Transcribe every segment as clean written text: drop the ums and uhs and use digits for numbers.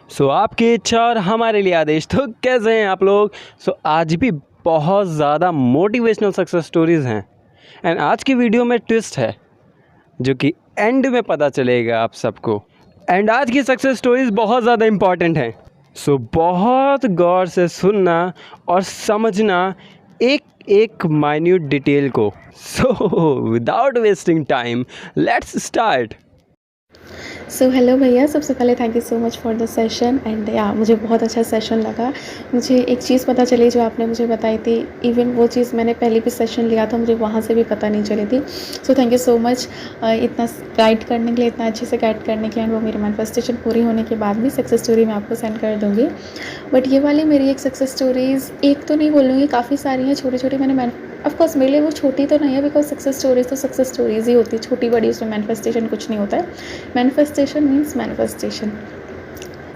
आपकी इच्छा और हमारे लिए आदेश। तो कैसे हैं आप लोग? आज भी बहुत ज़्यादा मोटिवेशनल सक्सेस स्टोरीज़ हैं एंड आज की वीडियो में ट्विस्ट है जो कि एंड में पता चलेगा आप सबको। एंड आज की सक्सेस स्टोरीज़ बहुत ज़्यादा इम्पॉर्टेंट हैं। बहुत गौर से सुनना और समझना एक एक माइन्यूट डिटेल को। Without wasting time let's start. Hello भैया, सबसे पहले thank you so much for the session and या मुझे बहुत अच्छा सेशन लगा। मुझे एक चीज़ पता चली जो आपने मुझे बताई थी, इवन वो चीज़ मैंने पहले भी सेशन लिया था, मुझे वहाँ से भी पता नहीं चली थी। थैंक यू सो मच इतना गाइड करने के लिए, इतना अच्छे से गाइड करने के लिए। वो मेरी मैनिफेस्टेशन पूरी होने के बाद भी सक्सेस स्टोरी मैं आपको सेंड कर दूँगी। बट ये वाली मेरी एक सक्सेस स्टोरीज़ एक तो नहीं बोलूँगी, काफ़ी सारी हैं छोटी छोटी। मैंने ऑफकोर्स मेरे लिए वो छोटी तो नहीं है, बिकॉज सक्सेस स्टोरीज तो सक्सेस स्टोरीज ही होती है, छोटी बड़ी उसमें मैनिफेस्टेशन कुछ नहीं होता है। Manifestation means manifestation.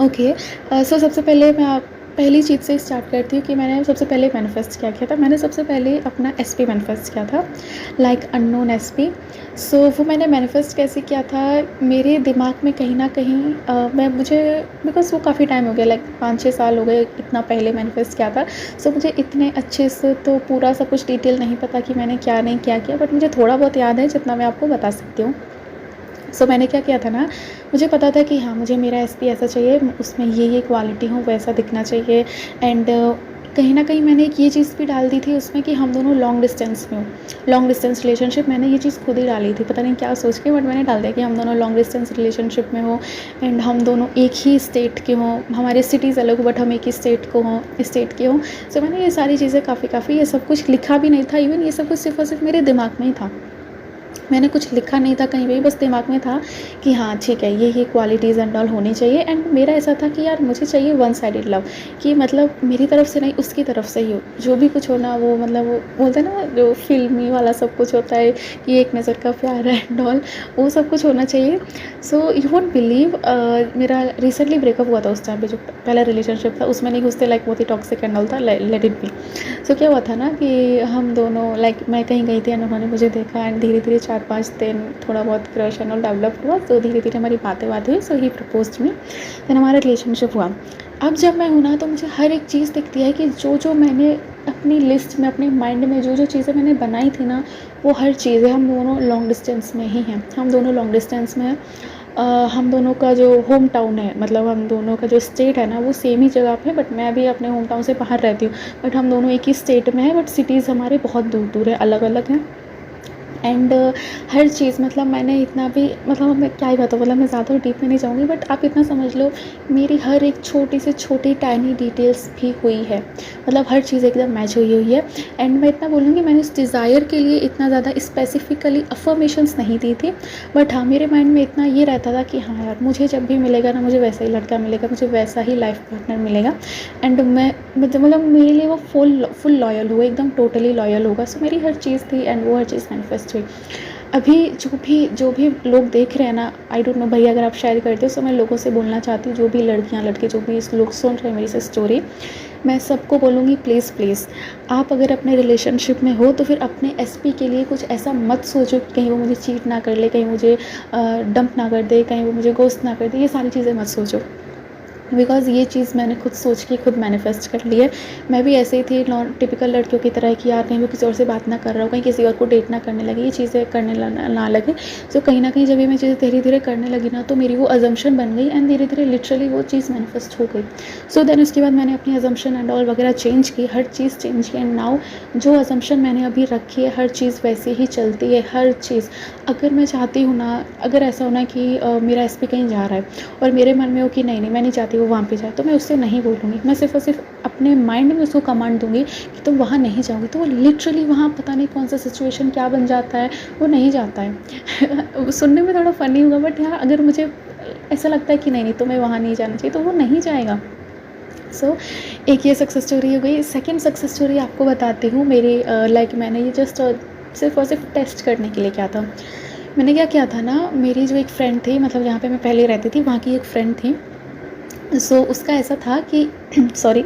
ओके, सो सबसे पहले मैं आप पहली चीज़ से स्टार्ट करती हूँ कि मैंने सबसे पहले मैनिफेस्ट क्या किया था। मैंने सबसे पहले अपना एसपी मैनिफेस्ट किया था, लाइक अननोन एसपी। सो वो मैंने मैनिफेस्ट कैसे किया था, मेरे दिमाग में कहीं ना कहीं मुझे बिकॉज वो काफ़ी टाइम हो गया, लाइक 5-6 साल हो गए इतना पहले मैनिफेस्ट किया था। सो मुझे इतने अच्छे से तो पूरा सब कुछ डिटेल नहीं पता कि मैंने क्या नहीं क्या किया, बट मुझे थोड़ा बहुत याद है जितना मैं आपको बता सकती हूँ। मैंने क्या किया था ना, मुझे पता था कि हाँ मुझे मेरा एसपी ऐसा चाहिए, उसमें ये क्वालिटी हो, वैसा दिखना चाहिए। एंड कहीं ना कहीं मैंने एक ये चीज़ भी डाल दी थी उसमें कि हम दोनों लॉन्ग डिस्टेंस में हो, लॉन्ग डिस्टेंस रिलेशनशिप। मैंने ये चीज़ खुद ही डाली थी, पता नहीं क्या सोच के, बट मैंने डाल दिया कि हम दोनों लॉन्ग डिस्टेंस रिलेशनशिप में हो एंड हम दोनों एक ही स्टेट के हों, हमारे सिटीज़ अलग हो बट हम एक ही स्टेट के हों। मैंने ये सारी चीज़ें काफ़ी ये सब कुछ लिखा भी नहीं था, इवन ये सब कुछ सिर्फ और सिर्फ मेरे दिमाग में ही था। मैंने कुछ लिखा नहीं था कहीं पे, बस दिमाग में था कि हाँ ठीक है, ये क्वालिटीज़ एंड ऑल होनी चाहिए। एंड मेरा ऐसा था कि यार मुझे चाहिए वन साइडेड लव, कि मतलब मेरी तरफ से नहीं उसकी तरफ से ही हो, जो भी कुछ होना वो मतलब वो बोलते हैं ना जो फिल्मी वाला सब कुछ होता है कि एक नज़र का प्यार है एंड ऑल, वो सब कुछ होना चाहिए। यू वोंट बिलीव, मेरा रिसेंटली ब्रेकअप हुआ था। उस टाइम पे जो पहला रिलेशनशिप था उसमें नहीं घुसते, लाइक बहुत ही टॉक्सिक एंड ऑल था, लेट इट बी। क्या हुआ था ना कि हम दोनों, लाइक मैं कहीं गई थी एंड उन्होंने मुझे देखा एंड धीरे धीरे 4-5 दिन थोड़ा बहुत क्रश एंड ऑल डेवलप हुआ। धीरे धीरे हमारी बातें हुई। ही प्रपोज्ड मी, देन हमारा रिलेशनशिप हुआ। अब जब मैं हूँ ना तो मुझे हर एक चीज़ दिखती है कि जो मैंने अपनी लिस्ट में, अपने माइंड में जो चीज़ें मैंने बनाई थी ना, वो हर चीज़ें हम दोनों लॉन्ग डिस्टेंस में ही हैं। हम दोनों लॉन्ग डिस्टेंस में हैं। हम दोनों का जो होम टाउन है, मतलब हम दोनों का जो स्टेट है ना, वो सेम ही जगह पे, बट मैं भी अपने होम टाउन से बाहर रहती हूँ, बट हम दोनों एक ही स्टेट में हैं, बट सिटीज़ हमारे बहुत दूर दूर है, अलग अलग हैं। एंड हर चीज़, मतलब मैंने इतना भी, मतलब मैं क्या ही बताऊँ, मतलब मैं ज़्यादा डीप में नहीं जाऊँगी, बट आप इतना समझ लो मेरी हर एक छोटी से छोटी टाइनी डिटेल्स भी हुई है, मतलब हर चीज़ एकदम मैच हुई है। एंड मैं इतना बोलूँगी, मैंने उस डिज़ायर के लिए इतना ज़्यादा स्पेसिफिकली अफर्मेशंस नहीं दी थी, बट हाँ मेरे माइंड में इतना ये रहता था कि हाँ यार मुझे जब भी मिलेगा ना, मुझे वैसा ही लड़का मिलेगा, मुझे वैसा ही लाइफ पार्टनर मिलेगा। एंड मैं मतलब मेरे लिए वो फुल लॉयल होगा, एकदम टोटली लॉयल होगा। मेरी हर चीज़ थी एंड वो हर चीज़ मैनिफेस्ट हुई। अभी जो भी लोग देख रहे हैं ना, आई डोंट नो भैया अगर आप शेयर करते हो, मैं लोगों से बोलना चाहती हूँ, जो भी लड़कियाँ लड़के जो भी इस लोग सुन रहे हैं मेरी स्टोरी, मैं सबको बोलूँगी प्लीज़ आप अगर अपने रिलेशनशिप में हो तो फिर अपने एसपी के लिए कुछ ऐसा मत सोचो कि कहीं वो मुझे चीट ना कर ले, कहीं मुझे डंप ना कर दे, कहीं वो मुझे गोस्ट ना कर दे, ये सारी चीज़ें मत सोचो। बिकॉज़ ये चीज़ मैंने खुद सोच के खुद मैनिफेस्ट कर ली है। मैं भी ऐसे ही थी, नॉन टिपिकल लड़कियों की तरह कि यार कहीं वो किसी और से बात ना कर रहा हो, कहीं किसी और को डेट ना करने लगे, ये चीज़ें करने ना लगे। कहीं ना कहीं जब ये मैं चीज़ें धीरे धीरे करने लगी ना, तो मेरी वो अजम्पशन बन गई एंड धीरे धीरे लिटरली वो चीज़ मैनिफेस्ट हो गई। देन उसके बाद मैंने अपनी अजम्पशन एंड ऑल वगैरह चेंज की, हर चीज़ चेंज की। एंड नाउ जो अजम्पशन मैंने अभी रखी है, हर चीज़ वैसे ही चलती है, हर चीज़। अगर मैं चाहती हूँ ना, अगर ऐसा होना कि मेरा एसपी कहीं जा रहा है और मेरे मन में हो कि नहीं मैं नहीं चाहती वो वहाँ पे जाए, तो मैं उससे नहीं बोलूँगी, मैं सिर्फ और सिर्फ अपने माइंड में उसको कमांड दूंगी कि तुम वहाँ नहीं जाओगी, तो वो लिटरली वहाँ पता नहीं कौन सा सिचुएशन क्या बन जाता है, वो नहीं जाता है। सुनने में थोड़ा फ़नी होगा, बट हाँ अगर मुझे ऐसा लगता है कि नहीं तुम्हें वहाँ नहीं जाना चाहिए, तो वो नहीं जाएगा। एक ये सक्सेस स्टोरी हो गई। सेकेंड सक्सेस स्टोरी आपको बताती हूँ मेरी, लाइक मैंने ये जस्ट सिर्फ और सिर्फ टेस्ट करने के लिए किया था। मैंने क्या किया था ना, मेरी जो एक फ्रेंड थी, मतलब जहाँ पे मैं पहले रहती थी वहाँ की एक फ्रेंड थी। उसका ऐसा था कि सॉरी,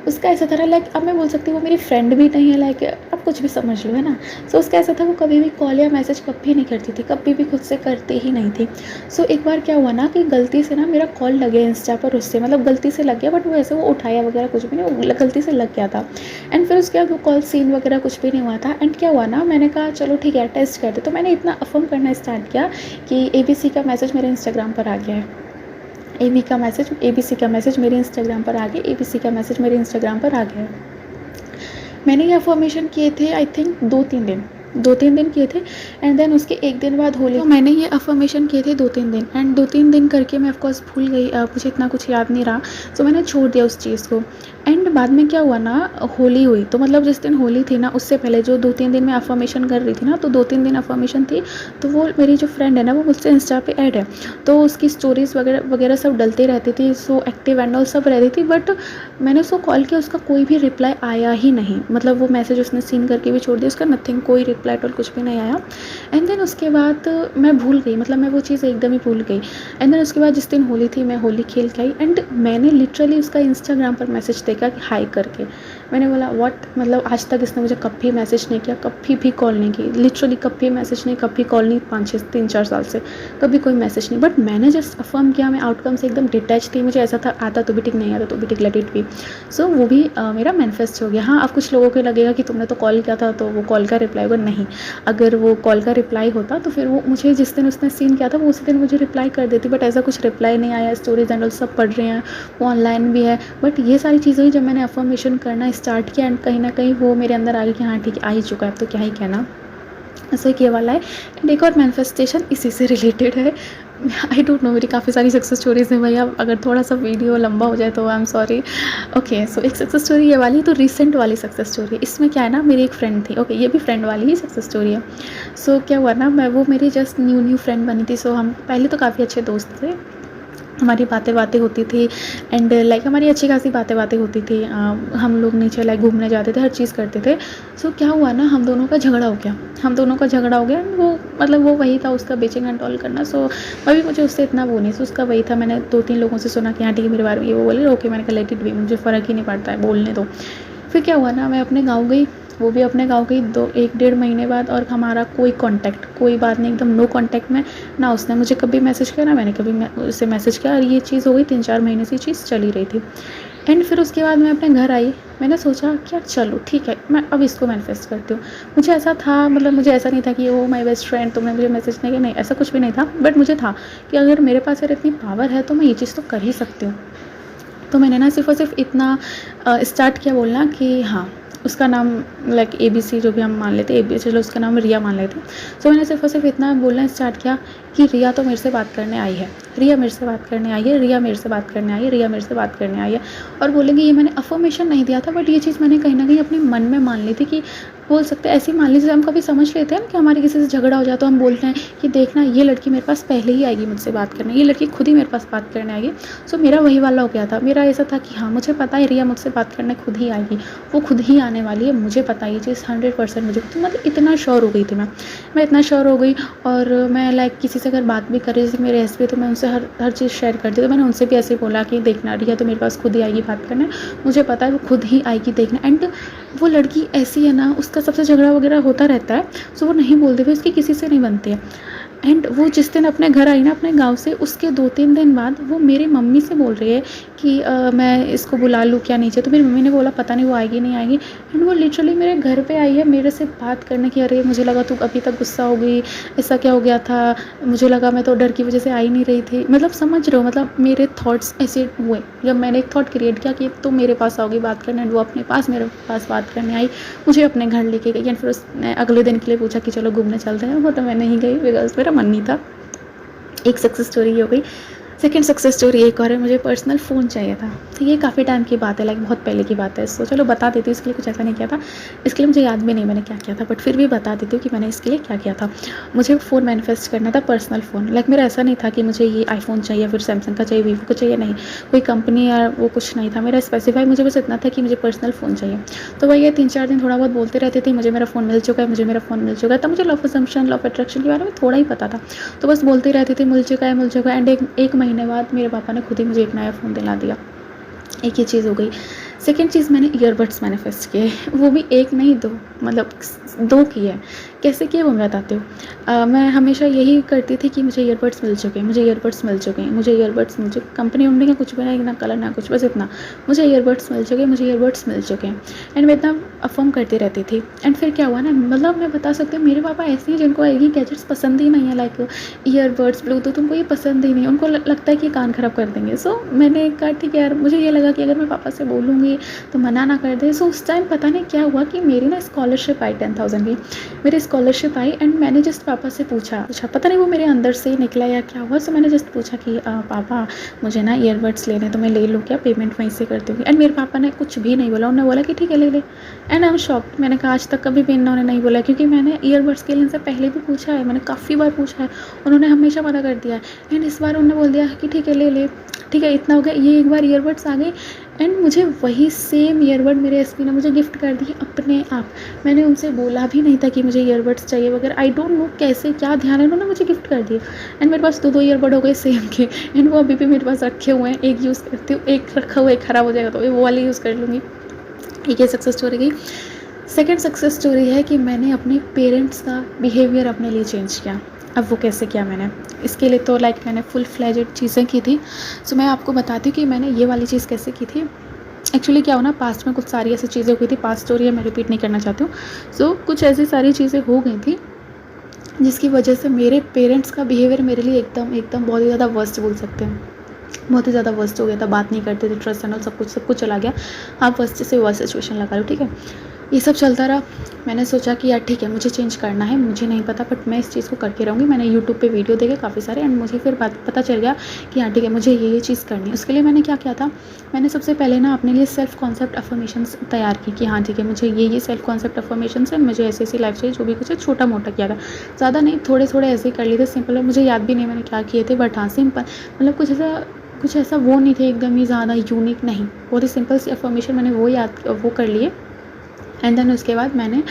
उसका ऐसा था ना, लाइक अब मैं बोल सकती हूँ वो मेरी फ्रेंड भी नहीं है, लाइक अब कुछ भी समझ लो, है ना। सो उसका ऐसा था, वो कभी भी कॉल या मैसेज कभी नहीं करती थी, कभी भी खुद से करती ही नहीं थी। सो एक बार क्या हुआ ना कि गलती से ना मेरा कॉल लग गया इंस्टा पर उससे, मतलब गलती से लग गया, बट वो ऐसे वो उठाया वगैरह कुछ भी नहीं, वो गलती से लग गया था। एंड फिर उसके बाद वो कॉल सीन वगैरह कुछ भी नहीं हुआ था। एंड क्या हुआ ना, मैंने कहा चलो ठीक है टेस्ट करते, तो मैंने इतना अफर्म करना स्टार्ट किया कि ABC का मैसेज मेरे इंस्टाग्राम पर आ गया है, ABC का मैसेज मेरे इंस्टाग्राम पर आ गया, ABC का मैसेज मेरे इंस्टाग्राम पर आ गया है। मैंने ये अफर्मेशन किए थे आई थिंक 2-3 दिन किए थे। एंड देन उसके एक दिन बाद होली, तो मैंने ये अफर्मेशन किए थे 2-3 दिन, एंड 2-3 दिन करके मैं ऑफकोर्स भूल गई, मुझे इतना कुछ याद नहीं रहा, तो मैंने छोड़ दिया उस चीज़ को। एंड बाद में क्या हुआ ना, होली हुई, तो मतलब जिस दिन होली थी ना उससे पहले जो 2-3 दिन मैं अफर्मेशन कर रही थी ना, तो 2-3 दिन अफर्मेशन थी, तो वो मेरी जो फ्रेंड है ना वो मुझसे इंस्टा पे ऐड है, तो उसकी स्टोरीज़ वगैरह वगैरह सब डलती रहती थी, सो एक्टिव एंड ऑल सब रहती थी। बट मैंने उसको कॉल किया, उसका कोई भी रिप्लाई आया ही नहीं, मतलब वो मैसेज उसने सीन करके भी छोड़ दिया, उसका नथिंग, कोई रिप्लाई टॉल कुछ भी नहीं आया। एंड देन उसके बाद मैं भूल गई, मतलब मैं वो चीज़ एकदम ही भूल गई। एंड देन उसके बाद जिस दिन होली थी, मैं होली खेल के आई, एंड मैंने लिटरली उसका इंस्टाग्राम पर मैसेज देखा कि हाई करके, मैंने बोला व्हाट, मतलब आज तक इसने मुझे कभी मैसेज नहीं किया, कभी भी कॉल नहीं की, लिटरली कभी मैसेज नहीं, कभी कॉल नहीं, 3-4 साल से कभी कोई मैसेज नहीं। बट मैंने जस्ट अफर्म किया, मैं आउटकम से एकदम डिटैच थी, मुझे ऐसा था आता तो भी ठीक, नहीं आता तो भी ठीक, लेट इट बी। सो वो भी मेरा मैनिफेस्ट हो गया। हाँ, अब कुछ लोगों को लगेगा कि तुमने तो कॉल किया था तो वो कॉल का रिप्लाई होगा, नहीं, अगर वो कॉल का रिप्लाई होता तो फिर वो मुझे जिस दिन उसने सीन किया था वो उसी दिन मुझे रिप्लाई कर देती, बट ऐसा कुछ रिप्लाई नहीं आया। स्टोरीज एंड ऑल सब पढ़ रहे हैं, वो ऑनलाइन भी है, बट ये सारी चीज़ें हुई जब मैंने अफर्मेशन करना स्टार्ट किया, एंड कहीं ना कहीं वो मेरे अंदर आ गई कि हाँ ठीक है, आ ही चुका है, अब तो क्या ही कहना, ऐसा ही वाला है। एंड एक और मैनिफेस्टेशन इसी से रिलेटेड है, आई डोंट नो, मेरी काफ़ी सारी सक्सेस स्टोरीज़ हैं भैया, अगर थोड़ा सा वीडियो लंबा हो जाए तो आई एम सॉरी। ओके, सो एक सक्सेस स्टोरी ये वाली, तो रिसेंट वाली सक्सेस स्टोरी, इसमें क्या है ना, मेरी एक फ्रेंड थी, ओके ये भी फ्रेंड वाली ही सक्सेस स्टोरी है। सो क्या हुआ ना, वो मेरी जस्ट न्यू फ्रेंड बनी थी, सो हम पहले तो काफ़ी अच्छे दोस्त थे, हमारी बातें होती थी, एंड लाइक हमारी अच्छी खासी बातें होती थी, हम लोग नीचे लाइक घूमने जाते थे, हर चीज़ करते थे। सो क्या हुआ ना, हम दोनों का झगड़ा हो गया, एंड वो मतलब वो वही था उसका बेचिंग एंड ऑल करना। सो अभी मुझे उससे इतना वो नहीं, सो उसका वही था, मैंने 2-3 लोगों से सुना कि हाँ ठीक है मेरे बारे में ये, वो बोले ओके, मैंने कहा लेट इट बी, मुझे फ़र्क ही नहीं पड़ता है, बोलने दो। फिर क्या हुआ ना, मैं अपने गाँव गई, वो भी अपने गाँव गई 1-1.5 महीने बाद, और हमारा कोई कांटेक्ट, कोई बात नहीं, एकदम नो कांटेक्ट में, ना उसने मुझे कभी मैसेज किया ना मैंने कभी उससे मैसेज किया, और ये चीज़ हो गई 3-4 महीने से चीज़ चली रही थी। एंड फिर उसके बाद मैं अपने घर आई, मैंने सोचा क्या चलो ठीक है, मैं अब इसको मैनिफेस्ट करती हूँ। मुझे ऐसा था, मतलब मुझे ऐसा नहीं था कि ओ माय बेस्ट फ्रेंड तुमने मुझे मैसेज नहीं किया, नहीं ऐसा कुछ भी नहीं था, बट मुझे था कि अगर मेरे पास अगर इतनी पावर है तो मैं ये चीज़ तो कर ही सकती हूँ। तो मैंने ना सिर्फ़ और सिर्फ इतना स्टार्ट किया बोलना कि हाँ, उसका नाम लाइक ABC जो भी हम मान लेते हैं, चलो उसका नाम रिया मान लेते हैं। सो मैंने सिर्फ़ और सिर्फ इतना बोलना स्टार्ट किया कि रिया तो मेरे से बात करने आई है, रिया मेरे से बात करने आई है, रिया मेरे से बात करने आई है, रिया मेरे से बात करने आई है। और बोलेंगे ये मैंने अफर्मेशन नहीं दिया था, बट ये चीज़ मैंने कहीं ना कहीं अपने मन में मान ली थी कि बोल सकते हैं, ऐसी मान लीजिए हम कभी समझ लेते हैं ना कि हमारे किसी से झगड़ा हो जाए तो हम बोलते हैं कि देखना ये लड़की मेरे पास पहले ही आएगी मुझसे बात करने, ये लड़की खुद ही मेरे पास बात करने आएगी। सो मेरा वही वाला हो गया था, मेरा ऐसा था कि हाँ मुझे पता है रिया मुझसे बात करने खुद ही आएगी, वो खुद ही आने वाली है, मुझे पता है ये चीज़ 100% मुझे, तो मतलब इतना श्योर हो गई थी मैं इतना श्योर हो गई। और मैं लाइक किसी से अगर बात भी कर रही थी मेरे एस पे, तो मैं उनसे हर चीज़ शेयर करती, तो मैंने उनसे भी ऐसे बोला कि देखना रिया तो मेरे पास खुद ही आएगी बात करने, मुझे पता है वो खुद ही आएगी देखना। एंड वो लड़की ऐसी है ना, उसका सबसे झगड़ा वगैरह होता रहता है, सो वो नहीं बोलती, फिर उसकी किसी से नहीं बनती है। एंड वो जिस दिन अपने घर आई ना अपने गांव से, उसके 2-3 दिन बाद वो मेरी मम्मी से बोल रही है कि मैं इसको बुला लूँ क्या नीचे, तो मेरी मम्मी ने बोला पता नहीं वो आएगी नहीं आएगी। एंड वो लिटरली मेरे घर पे आई है मेरे से बात करने की, अरे मुझे लगा तू अभी तक गुस्सा हो गई, ऐसा क्या हो गया था, मुझे लगा मैं तो डर की वजह से आई नहीं रही थी, मतलब समझ रहे हो, मतलब मेरे थॉट्स ऐसे हुए जब मैंने एक थॉट क्रिएट किया कि तो मेरे पास आओगी बात करने, एंड वो अपने पास मेरे पास बात करने आई, मुझे अपने घर लेके गई। एंड फिर उसने अगले दिन के लिए पूछा कि चलो घूमने चलते हैं, वो तो मैं नहीं गई बिकॉज मेरा मन नहीं था। एक सक्सेस स्टोरी हो गई। सेकेंड सक्सेस स्टोरी एक और है, मुझे पर्सनल फ़ोन चाहिए था, तो ये काफ़ी टाइम की बात है, लाइक बहुत पहले की बात है। सो चलो बता देती हूँ, इसके लिए कुछ ऐसा नहीं किया था, इसके लिए मुझे याद भी नहीं मैंने क्या किया था, बट फिर भी बता देती हूँ कि मैंने इसके लिए क्या किया था। मुझे फ़ोन मैनिफेस्ट करना था, पर्सनल फ़ोन, लाइक मेरा ऐसा नहीं था कि मुझे ये आईफोन चाहिए, फिर सैमसंग का चाहिए, वीवो का चाहिए, नहीं कोई कंपनी या वो कुछ नहीं था मेरा स्पेसिफाई, मुझे बस इतना था कि मुझे पर्सनल फ़ोन चाहिए। तो वही 3-4 दिन थोड़ा बहुत बोलते रहती थी मुझे मेरा फ़ोन मिल चुका है, मुझे मेरा फ़ोन मिल चुका है, तब मुझे law of assumption, law of attraction के बारे में थोड़ा ही पता था, तो बस बोलती रहती थी मिल चुका है। एंड एक महीने बाद मेरे पापा ने खुद ही मुझे एक नया फ़ोन दिला दिया। एक ये चीज़ हो गई। सेकंड चीज़ मैंने ईयरबड्स मैनिफेस्ट किए, वो भी एक नहीं दो, मतलब 2 किए। कैसे किए वो मैं बताती हूँ। मैं हमेशा यही करती थी कि मुझे ईयरबड्स मिल चुके हैं, मुझे ईयरबड्स मिल चुके हैं, मुझे ईयरबड्स मिल चुके, कंपनी वंपनी का कुछ भी नहीं, ना कलर ना कुछ, बस इतना, मुझे ईयरबड्स मिल चुके हैं, मुझे ईयरबड्स मिल चुके हैं। एंड मैं इतना अफर्म करती रहती थी। एंड फिर क्या हुआ ना, मतलब मैं बता सकती हूँ मेरे पापा ऐसे हैं जिनको ये गैजेट्स पसंद ही नहीं है, लाइक ईयरबड्स, ब्लूटूथ, उनको ये पसंद ही नहीं है, उनको लगता है कि कान ख़राब कर देंगे। सो मैंने कहा ठीक है यार, मुझे ये लगा कि अगर मैं पापा से बोलूँगी तो मना ना कर दे। सो उस टाइम पता नहीं क्या हुआ कि मेरी ना स्कॉलरशिप आई 10,000 की, मेरी स्कॉलरशिप आई। एंड मैंने जस्ट पापा से पूछा, पता नहीं वो मेरे अंदर से ही निकला या क्या हुआ। सो मैंने जस्ट पूछा कि पापा मुझे ना ईयरबड्स लेने, तो मैं ले लूँ क्या, पेमेंट वहीं से कर दूँगी। एंड मेरे पापा ने कुछ भी नहीं बोला, उन्होंने बोला कि ठीक है ले ले। एंड आई एम शॉक्ड, मैंने कहा आज तक कभी भी इन्होंने नहीं बोला, क्योंकि मैंने ईयरबड्स के लिए इनसे पहले भी पूछा है, मैंने काफ़ी बार पूछा है, उन्होंने हमेशा मना कर दिया है। एंड इस बार उन्होंने बोल दिया कि ठीक है ले ले, ठीक है इतना हो गया। ये एक बार ईयरबड्स आ गए एंड मुझे वही सेम ईयरबड मेरे एसपी ने मुझे गिफ्ट कर दिए अपने आप। मैंने उनसे बोला भी नहीं था कि मुझे ईयरबड्स चाहिए वगैरह, आई डोंट नो कैसे क्या ध्यान है, उन्होंने मुझे गिफ्ट कर दिए। एंड मेरे पास 2 ईयरबड हो गए सेम के। एंड वो अभी भी मेरे पास रखे हुए हैं, एक यूज़ करती हूँ, एक रखा हुआ, एक ख़राब हो जाएगा तो वो वाली यूज़ कर लूँगी। एक ये सक्सेस स्टोरी गई। सेकेंड सक्सेस स्टोरी है कि मैंने अपने पेरेंट्स का बिहेवियर अपने लिए चेंज किया। अब वो कैसे किया मैंने, इसके लिए तो लाइक मैंने फुल फ्लेजेड चीज़ें की थी। सो मैं आपको बताती हूँ कि मैंने ये वाली चीज़ कैसे की थी। एक्चुअली क्या हो ना, पास्ट में कुछ सारी ऐसी चीज़ें हुई थी, पास्ट स्टोरी है, मैं रिपीट नहीं करना चाहती हूँ। सो कुछ ऐसी सारी चीज़ें हो गई थी जिसकी वजह से मेरे पेरेंट्स का बिहेवियर मेरे लिए एकदम बहुत ही ज़्यादा वर्स्ट बोल सकते हैं, बहुत ही ज़्यादा वर्स्ट हो गया था। बात नहीं करते थे, ट्रस्ट एंड ऑल सब कुछ चला गया। आप वर्स्ट से वर्स्ट सिचुएशन लगा लो, ठीक है। ये सब चलता रहा। मैंने सोचा कि यार ठीक है, मुझे चेंज करना है, मुझे नहीं पता बट मैं इस चीज़ को करके रहूँगी। मैंने यूट्यूब पे वीडियो देखे काफ़ी सारे एंड मुझे फिर पता चल गया कि हाँ ठीक है, मुझे ये चीज़ करनी है। उसके लिए मैंने क्या किया था, मैंने सबसे पहले ना अपने लिए सेल्फ कॉन्सेप्ट अफर्मेशंस तैयार की कि हाँ ठीक है, मुझे ये सेल्फ कॉन्सेप्ट अफर्मेशंस है, मुझे ऐसी लाइफ चाहिए, जो भी कुछ है छोटा मोटा किया था, ज़्यादा नहीं, थोड़े ऐसे ही कर लिए थे, सिंपल। मुझे याद भी नहीं मैंने क्या किए थे, बट हाँ सिंपल, मतलब कुछ ऐसा वो नहीं थे एकदम ही ज़्यादा यूनिक नहीं, बहुत ही सिंपल सी अफर्मेशन मैंने वो कर लिए। एंड देन उसके बाद मैंने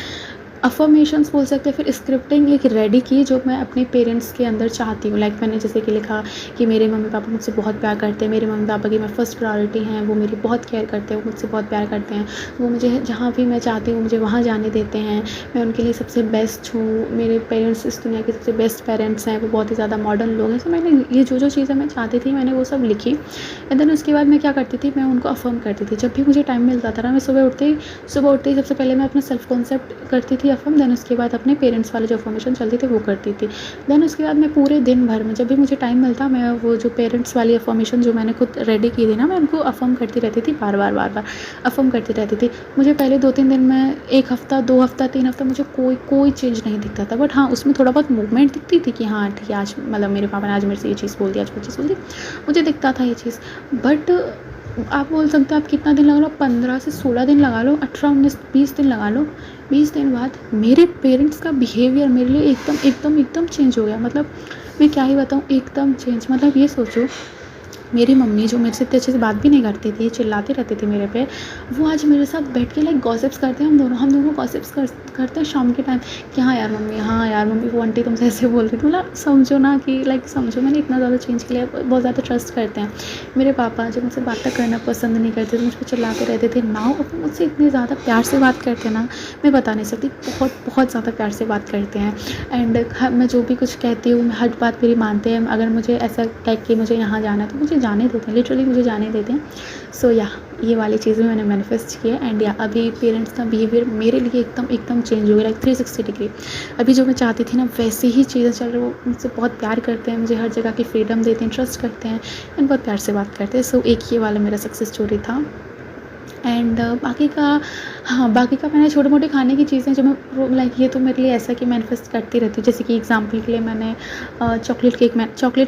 अफर्मेशंस बोल सकते हैं, फिर स्क्रिप्टिंग एक रेडी की जो मैं अपने पेरेंट्स के अंदर चाहती हूँ। लाइक मैंने जैसे कि लिखा कि मेरे मम्मी पापा मुझसे बहुत प्यार करते हैं, मेरे मम्मी पापा की मैं फर्स्ट प्रायोरिटी हैं, वो मेरी बहुत केयर करते हैं, वो मुझसे बहुत प्यार करते हैं, वो मुझे जहाँ भी मैं चाहती हूँ मुझे वहाँ जाने देते हैं, मैं उनके लिए सबसे बेस्ट हूँ, मेरे पेरेंट्स इस दुनिया के सबसे बेस्ट पेरेंट्स हैं, वो बहुत ही ज़्यादा मॉडर्न लोग हैं। तो मैंने ये जो चीज़ें मैं चाहती थी मैंने वो सब लिखी। एंड देन उसके बाद मैं क्या करती थी, मैं उनको अफर्म करती थी। जब भी मुझे टाइम मिलता था ना, मैं सुबह उठते ही सबसे पहले मैं अपना सेल्फ कॉन्सेप्ट करती थी अफर्म, देन उसके बाद अपने पेरेंट्स वाले जो अफर्मेशन चलती थी वो करती थी। देन उसके बाद मैं पूरे दिन भर में जब भी मुझे टाइम मिलता, मैं वो जो पेरेंट्स वाली अफर्मेशन जो मैंने खुद रेडी की थी ना, मैं उनको अफर्म करती रहती थी, बार बार अफर्म करती रहती थी। मुझे पहले 2-3 दिन में, 1 हफ्ता, 2 हफ्ता, 3 हफ्ता मुझे कोई चेंज नहीं दिखता था, बट हाँ उसमें थोड़ा बहुत मूवमेंट दिखती थी कि हाँ ठीक है, आज मतलब मेरे पापा ने आज मेरे से ये चीज़ बोल दी, आज वो चीज़ बोल दी, मुझे दिखता था ये चीज़। बट आप बोल सकते हो आप कितना दिन लगा लो, 15 से 16 दिन लगा लो, 18, 19, 20 दिन लगा लो। 20 दिन बाद मेरे पेरेंट्स का बिहेवियर मेरे लिए एकदम चेंज हो गया। मतलब मैं क्या ही बताऊँ, एकदम चेंज। मतलब ये सोचो, मेरी मम्मी जो मेरे से इतने अच्छे से बात भी नहीं करती थी, चिल्लाती रहती थी मेरे पे, वो आज मेरे साथ बैठ के लाइक गॉसिप्स करते हैं। हम दोनों गॉसिप्स करते हैं शाम के टाइम कि हाँ यार मम्मी वो आंटी तुमसे ऐसे बोल रही थी। मतलब समझो ना कि लाइक समझो मैंने इतना ज़्यादा चेंज किया, बहुत ज़्यादा ट्रस्ट करते हैं। मेरे पापा जो मुझसे बातें करना पसंद नहीं करते थे, मुझ पर चिल्लाते रहते थे, नाउ अब मुझसे इतने ज़्यादा प्यार से बात करते हैं ना, मैं बता नहीं सकती, बहुत ज़्यादा प्यार से बात करते हैं। एंड मैं जो भी कुछ कहती हूँ हर बात मेरी मानते हैं। अगर मुझे ऐसा लाइक कि मुझे यहाँ जाना है तो मुझे जाने देते हैं, लिटरली मुझे जाने देते हैं। सो या ये वाली चीज़ें मैंने मैनिफेस्ट की है। एंड या अभी पेरेंट्स का बिहेवियर मेरे लिए एकदम चेंज हो गया, लाइक 360 डिग्री। अभी जो मैं चाहती थी ना वैसे ही चीज़ें चल रही। वो मुझसे बहुत प्यार करते हैं, मुझे हर जगह की फ्रीडम देते हैं, ट्रस्ट करते हैं एंड बहुत प्यार से बात करते हैं। सो एक ये वाला मेरा सक्सेस स्टोरी था। एंड बाकी का मैंने छोटे मोटे खाने की चीज़ें जो मैं लाइक ये तो मेरे लिए ऐसा कि मैनिफेस्ट करती रहती हूँ। जैसे कि एग्जांपल के लिए मैंने चॉकलेट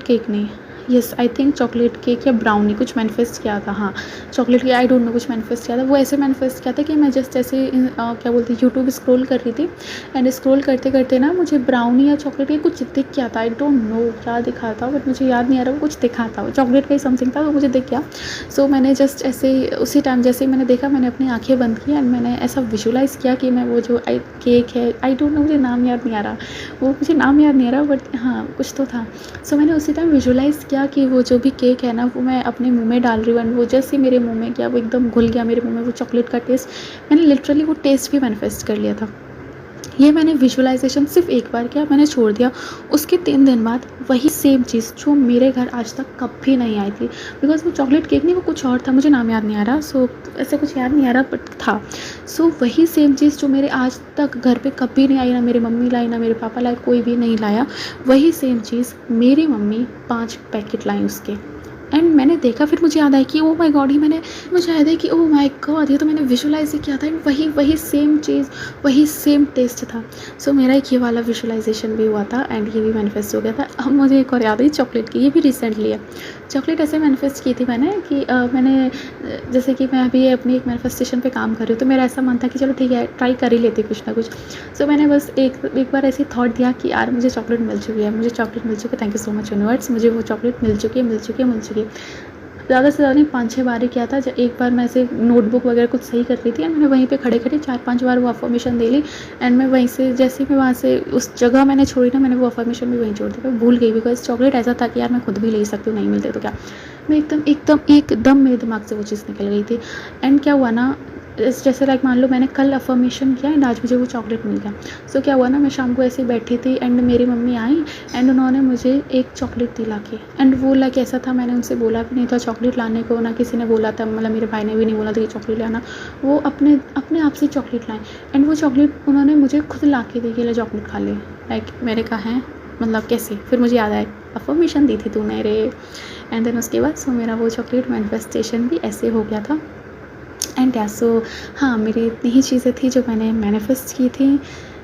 केक नहीं, yes I think chocolate cake या ब्राउनी कुछ मैनिफेस्ट किया था। हाँ chocolate cake, I don't know, कुछ मैनिफेस्ट किया था। वो ऐसे मैनिफेस्ट किया था कि मैं जस्ट ऐसे क्या बोलते हैं यूट्यूब स्क्रॉल कर रही थी एंड स्क्रॉल करते करते ना मुझे ब्राउनी या चॉकलेट केक कुछ दिख गया था। आई डोंट नो क्या दिखा था, बट मुझे याद नहीं आ रहा, वो कुछ दिखा था, वो चॉकलेट का ही समथिंग था, वो मुझे दिख गया। सो मैंने जस्ट ऐसे उसी टाइम जैसे ही मैंने देखा, मैंने अपनी आँखें बंद की एंड मैंने ऐसा विजुलाइज़ किया कि मैं वो जो केक है, आई डोंट नो, मुझे नाम याद नहीं आ रहा, बट हाँ कुछ तो था। सो मैंने उसी टाइम विजुलाइज़ किया क्या कि वो जो भी केक है ना, वो मैं अपने मुँह में डाल रही हूँ एंड वो जैसे ही मेरे मुँह में गया, वो एकदम घुल गया मेरे मुँह में वो चॉकलेट का टेस्ट। मैंने लिटरली वो टेस्ट भी मैनिफेस्ट कर लिया था। ये मैंने विजुअलाइज़ेशन सिर्फ एक बार किया, मैंने छोड़ दिया। उसके 3 दिन बाद वही सेम चीज़ जो मेरे घर आज तक कभी नहीं आई थी, बिकॉज़ वो चॉकलेट केक नहीं, वो कुछ और था, मुझे नाम याद नहीं आ रहा। सो ऐसे कुछ याद नहीं आ रहा बट था। सो वही सेम चीज़ जो मेरे आज तक घर पे कभी नहीं आई, ना मेरी मम्मी लाई, ना मेरे पापा लाए, कोई भी नहीं लाया। वही सेम चीज़ मेरी मम्मी 5 पैकेट लाई उसके। एंड मैंने देखा, फिर मुझे याद आया कि ओह माय गॉड, मुझे याद है कि ओह माय गॉड, ये तो मैंने विजुअलाइज़ ही किया था एंड वही सेम चीज़, वही सेम टेस्ट था। सो मेरा एक ये वाला विजुअलाइज़ेशन भी हुआ था एंड ये भी मैनिफेस्ट हो गया था। अब मुझे एक और याद आई चॉकलेट की, ये भी रिसेंटली है। चॉकलेट ऐसे मैनिफेस्ट की थी मैंने कि जैसे कि मैं अभी अपनी एक मैनिफेस्टेशन पे काम कर रही हूँ, तो मेरा ऐसा मन था कि चलो ठीक है, ट्राई कर ही लेती कुछ ना कुछ। सो मैंने बस एक बार ऐसे थॉट दिया कि यार मुझे चॉकलेट मिल चुकी है, मुझे चॉकलेट मिल चुकी है, thank you so much universe, मुझे वो चॉकलेट मिल चुकी है। ज़्यादा से ज़्यादा नहीं, 5-6 बार ही किया था। जब एक बार मैं ऐसे नोटबुक वगैरह कुछ सही कर रही थी एंड मैंने वहीं पे खड़े-खड़े 4-5 बार वो अफ़र्मेशन दे ली एंड मैं वहीं से, जैसे ही मैं वहाँ से उस जगह मैंने छोड़ी ना, मैंने वो अफ़र्मेशन भी वहीं छोड़ दी। मैं भूल गई बिकॉज़ चॉकलेट ऐसा था कि यार मैं खुद भी ले सकती हूँ, नहीं मिलते तो क्या। मैं एकदम मेरे दिमाग से वो चीज़ निकल गई थी। एंड क्या हुआ ना, जैसे लाइक मान लो मैंने कल अफ़र्मेशन किया एंड आज मुझे वो चॉकलेट मिल गया। सो क्या हुआ ना, मैं शाम को ऐसे ही बैठी थी एंड मेरी मम्मी आई एंड उन्होंने मुझे एक चॉकलेट दिला के, एंड वो लाइक ऐसा था, मैंने उनसे बोला भी नहीं था चॉकलेट लाने को, ना किसी ने बोला था, मतलब मेरे भाई ने भी नहीं बोला था कि चॉकलेट लाना। वो अपने आप से चॉकलेट लाए एंड वो चॉकलेट उन्होंने मुझे खुद ला के दी कि ले चॉकलेट खा ले। लाइक मैंने कहा है, मतलब कैसे? फिर मुझे याद आया अफ़र्मेशन दी थी तूने रे। एंड देन उसके बाद सो मेरा वो चॉकलेट मैनिफेस्टेशन भी ऐसे हो गया था। एंड या सो हाँ, मेरी इतनी ही चीज़ें थी जो मैंने मैनिफेस्ट की थी।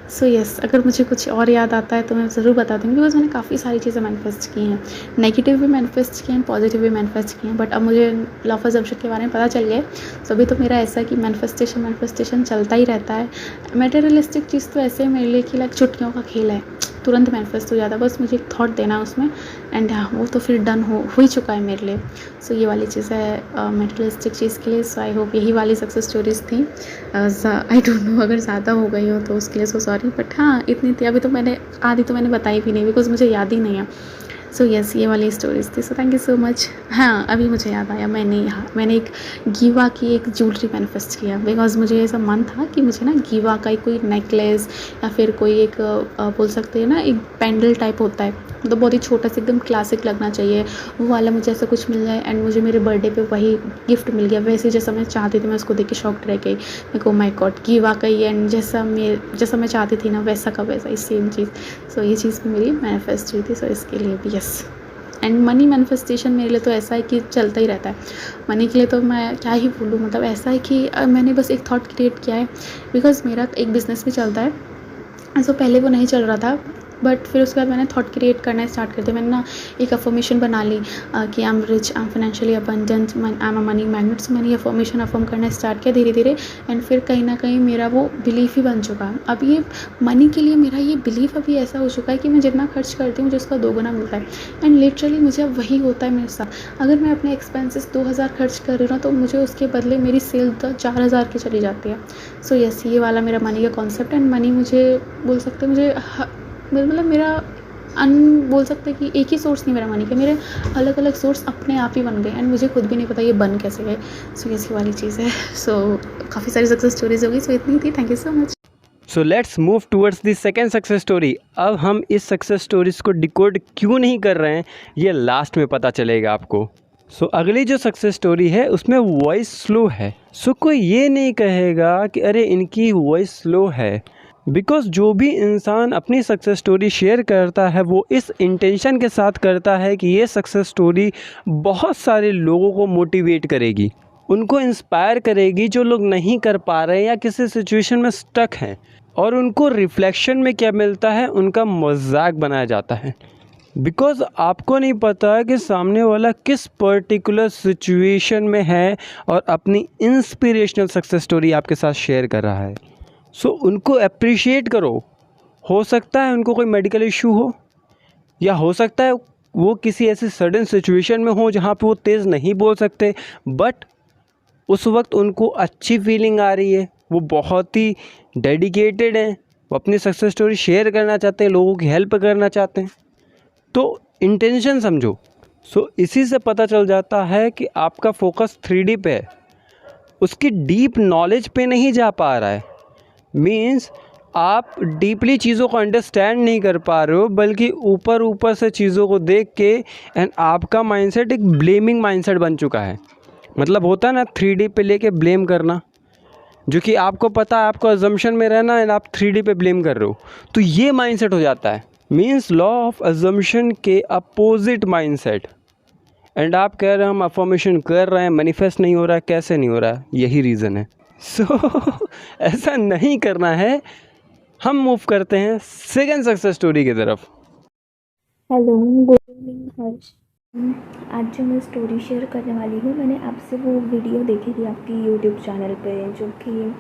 सो यस, अगर मुझे कुछ और याद आता है तो मैं ज़रूर बता दूँगी, बिकॉज़ मैंने काफ़ी सारी चीज़ें मैनिफेस्ट की हैं। नेगेटिव भी मैनिफेस्ट किए हैं, पॉजिटिव भी मैनिफेस्ट किए हैं, बट अब मुझे लॉ ऑफ अज़म्पशन के बारे में पता चल गया है। सो अभी तो मेरा ऐसा है कि मैनिफेस्टेशन चलता ही रहता है। मटेरियलिस्टिक चीज़ तो ऐसे है मेरे लिए कि लाइक चुटकियों का खेल है, तुरंत मैनिफेस्ट हो जाता है, बस मुझे एक थॉट देना है उसमें एंड हाँ, वो तो फिर डन हो ही चुका है मेरे लिए। सो ये वाली चीज़ है मटेरियलिस्टिक चीज़ के लिए। सो आई होप यही वाली सक्सेस स्टोरीज़ थी। आई डोंट नो अगर ज़्यादा हो गई हो तो उसके लिए सो सॉरी, बट हाँ इतनी थी। अभी तो मैंने आधी तो मैंने बताई भी नहीं बिकॉज़ मुझे याद ही नहीं है। सो यस, ये वाली स्टोरीज़ थी। So thank you so much. हाँ, अभी मुझे याद आया, मैंने एक गीवा की एक ज्वेलरी मैनिफेस्ट किया बिकॉज़ मुझे ऐसा मन था कि मुझे ना गीवा का कोई नेकलेस या फिर कोई एक बोल सकते हैं ना, एक पेंडल टाइप होता है, तो बहुत ही छोटा सा एकदम क्लासिक लगना चाहिए, वो वाला मुझे ऐसा कुछ मिल जाए एंड मुझे मेरे बर्थडे पे वही गिफ्ट मिल गया वैसे जैसा मैं चाहती थी। मैं उसको देख के शॉक्ड रह गई, मैं को माय गॉड गीवा का ही एंड जैसा मैं चाहती थी ना वैसा का वैसा ही सेम चीज़। सो ये चीज़ भी मेरी मैनिफेस्ट हुई थी। सो इसके लिए भी यस। एंड मनी मैनिफेस्टेशन मेरे लिए तो ऐसा है कि चलता ही रहता है। मनी के लिए तो मैं क्या ही बोलूँ, मतलब ऐसा है कि मैंने बस एक थॉट क्रिएट किया है बिकॉज़ मेरा एक बिज़नेस भी चलता है। सो पहले वो नहीं चल रहा था बट फिर उसके बाद मैंने थॉट क्रिएट करना स्टार्ट कर दिया। मैंने ना एक अफर्मेशन बना ली कि I am rich, I am financially abundant, I am a money magnet. So मैंने ये अफर्म करना स्टार्ट किया धीरे धीरे एंड फिर कहीं ना कहीं मेरा वो बिलीफ ही बन चुका है। अब ये मनी के लिए मेरा ये बिलीफ अभी ऐसा हो चुका है कि मैं जितना खर्च करती हूँ मुझे उसका 2 गुना मिलता है एंड लिटरली मुझे अब वही होता है मेरे साथ। अगर मैं अपने एक्सपेंसेस 2000 खर्च कर रही हूँ ना तो मुझे उसके बदले मेरी सेल 4000 की चली जाती है। सो यस, ये वाला मेरा मनी का कॉन्सेप्ट। एंड मनी मुझे बोल सकते हैं मतलब मेरा बोल सकते हैं कि एक ही सोर्स नहीं मेरा मनी के, मेरे अलग अलग सोर्स अपने आप ही बन गए एंड मुझे खुद भी नहीं पता ये बन कैसे गए। सो ये वाली चीज़ है। सो काफ़ी सारी सक्सेस स्टोरीज होगी। सो इतनी थी, thank you so much. So let's move towards the second success story. अब हम इस सक्सेस स्टोरीज को डिकोड क्यों नहीं कर रहे हैं ये लास्ट में पता चलेगा आपको। सो अगली जो सक्सेस स्टोरी है उसमें वॉइस स्लो है। सो कोई ये नहीं कहेगा कि अरे इनकी वॉइस स्लो है, बिकॉज़ जो भी इंसान अपनी सक्सेस स्टोरी शेयर करता है वो इस इंटेंशन के साथ करता है कि ये सक्सेस स्टोरी बहुत सारे लोगों को मोटिवेट करेगी, उनको इंस्पायर करेगी जो लोग नहीं कर पा रहे या किसी सिचुएशन में स्टक हैं, और उनको रिफ्लेक्शन में क्या मिलता है, उनका मजाक बनाया जाता है। बिकॉज़ आपको नहीं पता है कि सामने वाला किस पर्टिकुलर सिचुएशन में है और अपनी इंस्पिरेशनल सक्सेस स्टोरी आपके साथ शेयर कर रहा है। सो उनको अप्रिशिएट करो। हो सकता है उनको कोई मेडिकल इशू हो, या हो सकता है वो किसी ऐसी सडन सिचुएशन में हो जहाँ पे वो तेज़ नहीं बोल सकते, बट उस वक्त उनको अच्छी फीलिंग आ रही है, वो बहुत ही डेडिकेटेड हैं, वो अपनी सक्सेस स्टोरी शेयर करना चाहते हैं, लोगों की हेल्प करना चाहते हैं। तो इंटेंशन समझो सो इसी से पता चल जाता है कि आपका फोकस 3D पे है, उसकी डीप नॉलेज पे नहीं जा पा रहा है। मीन्स आप डीपली चीज़ों को अंडरस्टैंड नहीं कर पा रहे हो, बल्कि ऊपर ऊपर से चीज़ों को देख के एंड आपका माइंडसेट एक ब्लेमिंग माइंडसेट बन चुका है। मतलब होता है ना 3D पे लेके ब्लेम करना, जो कि आपको पता है, आपको अजम्पशन में रहना है, आप 3D पे ब्लेम कर रहे हो, तो ये माइंडसेट हो जाता है। मीन्स लॉ ऑफ अजम्पशन के अपोजिट माइंडसेट। एंड आप कह रहे हैं हम अफर्मेशन कर रहे हैं, मैनिफेस्ट नहीं हो रहा है, कैसे नहीं हो रहा है? यही रीज़न है। सो ऐसा नहीं करना है। हम मूव करते हैं सेकंड सक्सेस स्टोरी की तरफ। हेलो, गुड इवनिंग हर्ष। आज जो मैं स्टोरी शेयर करने वाली हूँ, मैंने आपसे वो वीडियो देखी थी आपकी यूट्यूब चैनल पे, जो कि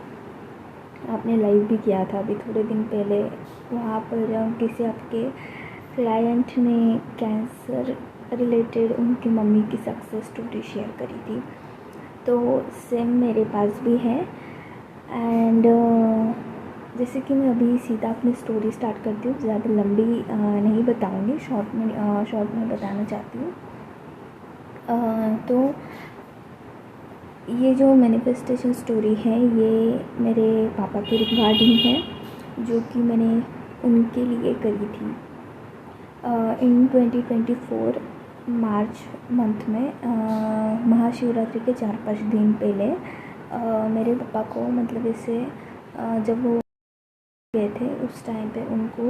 आपने लाइव भी किया था अभी थोड़े दिन पहले। वहाँ पर किसी आपके क्लाइंट ने कैंसर रिलेटेड उनकी मम्मी की सक्सेस स्टोरी शेयर करी थी। तो सेम मेरे पास भी है। एंड जैसे कि मैं अभी सीधा अपनी स्टोरी स्टार्ट करती हूँ, ज़्यादा लंबी नहीं बताऊँगी, शॉर्ट में बताना चाहती हूँ। तो ये जो मैनिफेस्टेशन स्टोरी है, ये मेरे पापा के रिगार्डिंग है, जो कि मैंने उनके लिए करी थी। इन 2024 मार्च मंथ में महाशिवरात्रि के 4-5 दिन पहले मेरे पापा को, मतलब ऐसे जब वो गए थे उस टाइम पे उनको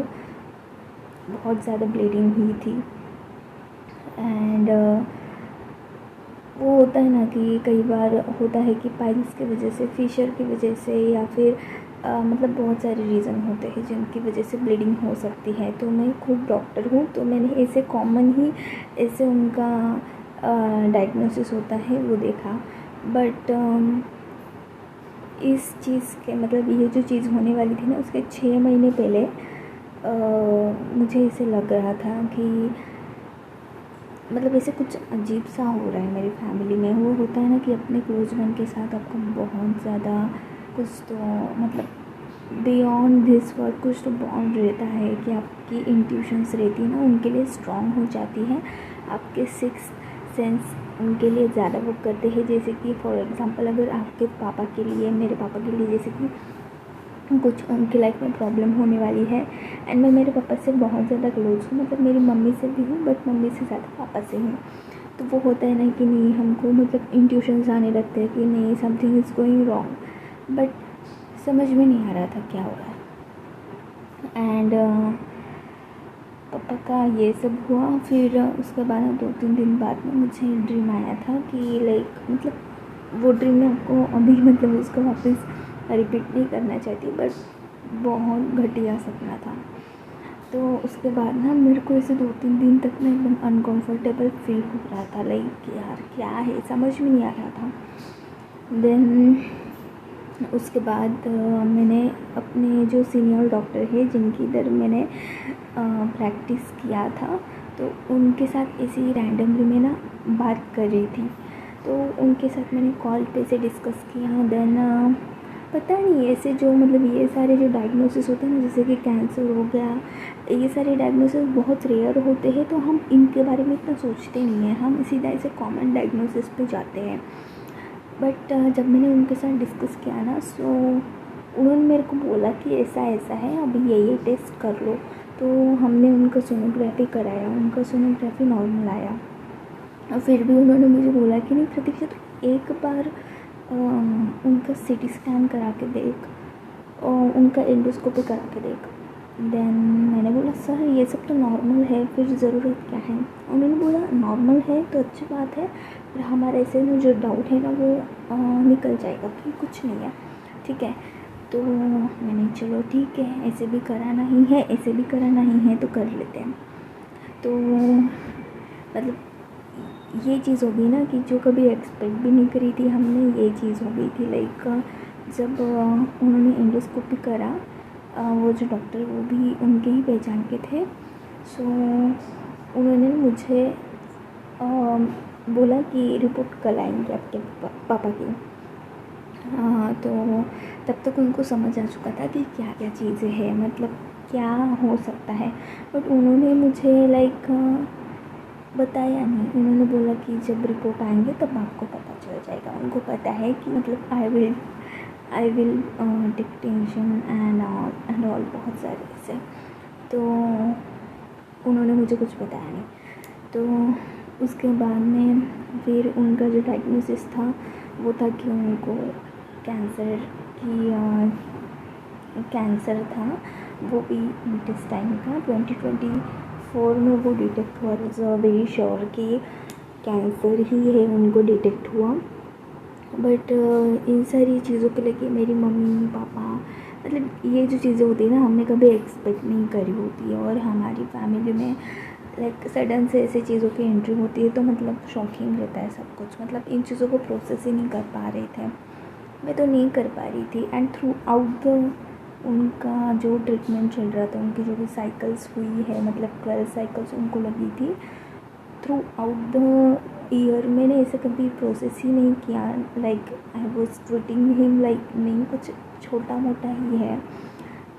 बहुत ज़्यादा ब्लीडिंग हुई थी। एंड वो होता है ना कि कई बार होता है कि पाइल्स की वजह से, फिशर की वजह से, या फिर मतलब बहुत सारे रीज़न होते हैं जिनकी वजह से ब्लीडिंग हो सकती है। तो मैं खुद डॉक्टर हूँ, तो मैंने ऐसे कॉमन ही ऐसे उनका डायग्नोसिस होता है वो देखा। बट इस चीज़ के, मतलब ये जो चीज़ होने वाली थी ना, उसके 6 महीने पहले मुझे ऐसे लग रहा था कि मतलब ऐसे कुछ अजीब सा हो रहा है मेरी फैमिली में। वो होता है ना कि अपने क्लोज वन के साथ आपको बहुत ज़्यादा कुछ तो, मतलब बियॉन्ड दिस वर्ड कुछ तो बॉन्ड रहता है कि आपकी इंट्यूशंस रहती है ना, उनके लिए स्ट्रॉन्ग हो जाती है। आपके सिक्स सेंस उनके लिए ज़्यादा वर्क करते हैं। जैसे कि फॉर एग्ज़ाम्पल, अगर आपके पापा के लिए, मेरे पापा के लिए, जैसे कि कुछ उनकी लाइफ में प्रॉब्लम होने वाली है, एंड मैं मेरे पापा से बहुत ज़्यादा क्लोज हूँ, मतलब मेरी मम्मी से भी हूँ, बट मम्मी से ज़्यादा पापा से हूँ। तो वो होता है ना कि नहीं, हमको मतलब इंट्यूशंस आने लगते हैं कि नहीं, something is going wrong, but समझ में नहीं आ रहा था क्या हो रहा है। एंड पापा का ये सब हुआ। फिर उसके बाद 2-3 दिन बाद में मुझे ड्रीम आया था कि लाइक, मतलब वो ड्रीम में आपको अभी मतलब उसको वापस रिपीट नहीं करना चाहती, बट बहुत घटिया सपना था। तो उसके बाद ना मेरे को ऐसे 2-3 दिन तक ना एकदम अनकंफर्टेबल फील हो रहा था, लाइक यार क्या है, समझ में नहीं आ रहा था। देन उसके बाद मैंने अपने जो सीनियर डॉक्टर है, जिनकी इधर मैंने प्रैक्टिस किया था, तो उनके साथ ऐसे ही रैंडमली मैं ना बात कर रही थी। तो उनके साथ मैंने कॉल पे से डिस्कस किया। देन पता नहीं ऐसे जो, मतलब ये सारे जो डायग्नोसिस होते हैं ना, जैसे कि कैंसर हो गया, ये सारे डायग्नोसिस बहुत रेयर होते हैं, तो हम इनके बारे में इतना सोचते नहीं हैं, हम सीधा ऐसे कॉमन डायग्नोसिस पे जाते हैं। बट जब मैंने उनके साथ डिस्कस किया ना, सो उन्होंने मेरे को बोला कि ऐसा ऐसा है, अभी ये टेस्ट कर लो। तो हमने उनका सोनोग्राफी कराया, उनका सोनोग्राफी नॉर्मल आया। और फिर भी उन्होंने मुझे बोला कि नहीं प्रतीक्षा, तो एक बार उनका सीटी स्कैन करा के देख, और उनका एंडोस्कोपी करा के देख। देन मैंने बोला सर ये सब तो नॉर्मल है, फिर ज़रूरत क्या है? उन्होंने बोला नॉर्मल है तो अच्छी बात है, पर हमारे ऐसे में जो डाउट है ना वो निकल जाएगा कि कुछ नहीं है, ठीक है। तो मैंने चलो ठीक है, ऐसे भी कराना ही है, ऐसे भी कराना ही है, तो कर लेते हैं। तो मतलब ये चीज़ हो गई ना कि जो कभी एक्सपेक्ट भी नहीं करी थी हमने, ये चीज़ हो गई थी। लाइक जब उन्होंने एंडोस्कोपी करा, वो जो डॉक्टर वो भी उनके ही पहचान के थे। सो उन्होंने मुझे बोला कि रिपोर्ट कल आएंगे आपके पापा की। तो तब तक उनको समझ आ चुका था कि क्या क्या चीज़ें हैं, मतलब क्या हो सकता है। बट उन्होंने मुझे लाइक बताया नहीं। उन्होंने बोला कि जब रिपोर्ट आएंगे तब आपको पता चल जाएगा। उनको पता है कि मतलब I will take tension and all बहुत सारे ऐसे। तो उन्होंने मुझे कुछ बताया नहीं। तो उसके बाद में फिर उनका जो डायग्नोसिस था वो था कि उनको कैंसर था, वो भी इंटेस्टाइन का। 2024 में वो डिटेक्ट हुआ। वॉज वेरी श्योर कि कैंसर ही है उनको डिटेक्ट हुआ। बट इन सारी चीज़ों को लेके मेरी मम्मी पापा, मतलब ये जो चीज़ें होती है ना, हमने कभी एक्सपेक्ट नहीं करी होती है। और हमारी फैमिली में लाइक सडन से ऐसी चीज़ों की एंट्री होती है तो मतलब शॉकिंग रहता है सब कुछ। मतलब इन चीज़ों को प्रोसेस ही नहीं कर पा रहे थे, मैं तो नहीं कर पा रही थी। एंड थ्रू आउट द उनका जो ट्रीटमेंट चल रहा था, उनकी जो भी साइकिल्स हुई है, मतलब 12 साइकिल्स उनको लगी थी थ्रू आउट द ईयर। मैंने ऐसे कभी प्रोसेस ही नहीं किया। Like I was treating him like नहीं कुछ छोटा मोटा ही है,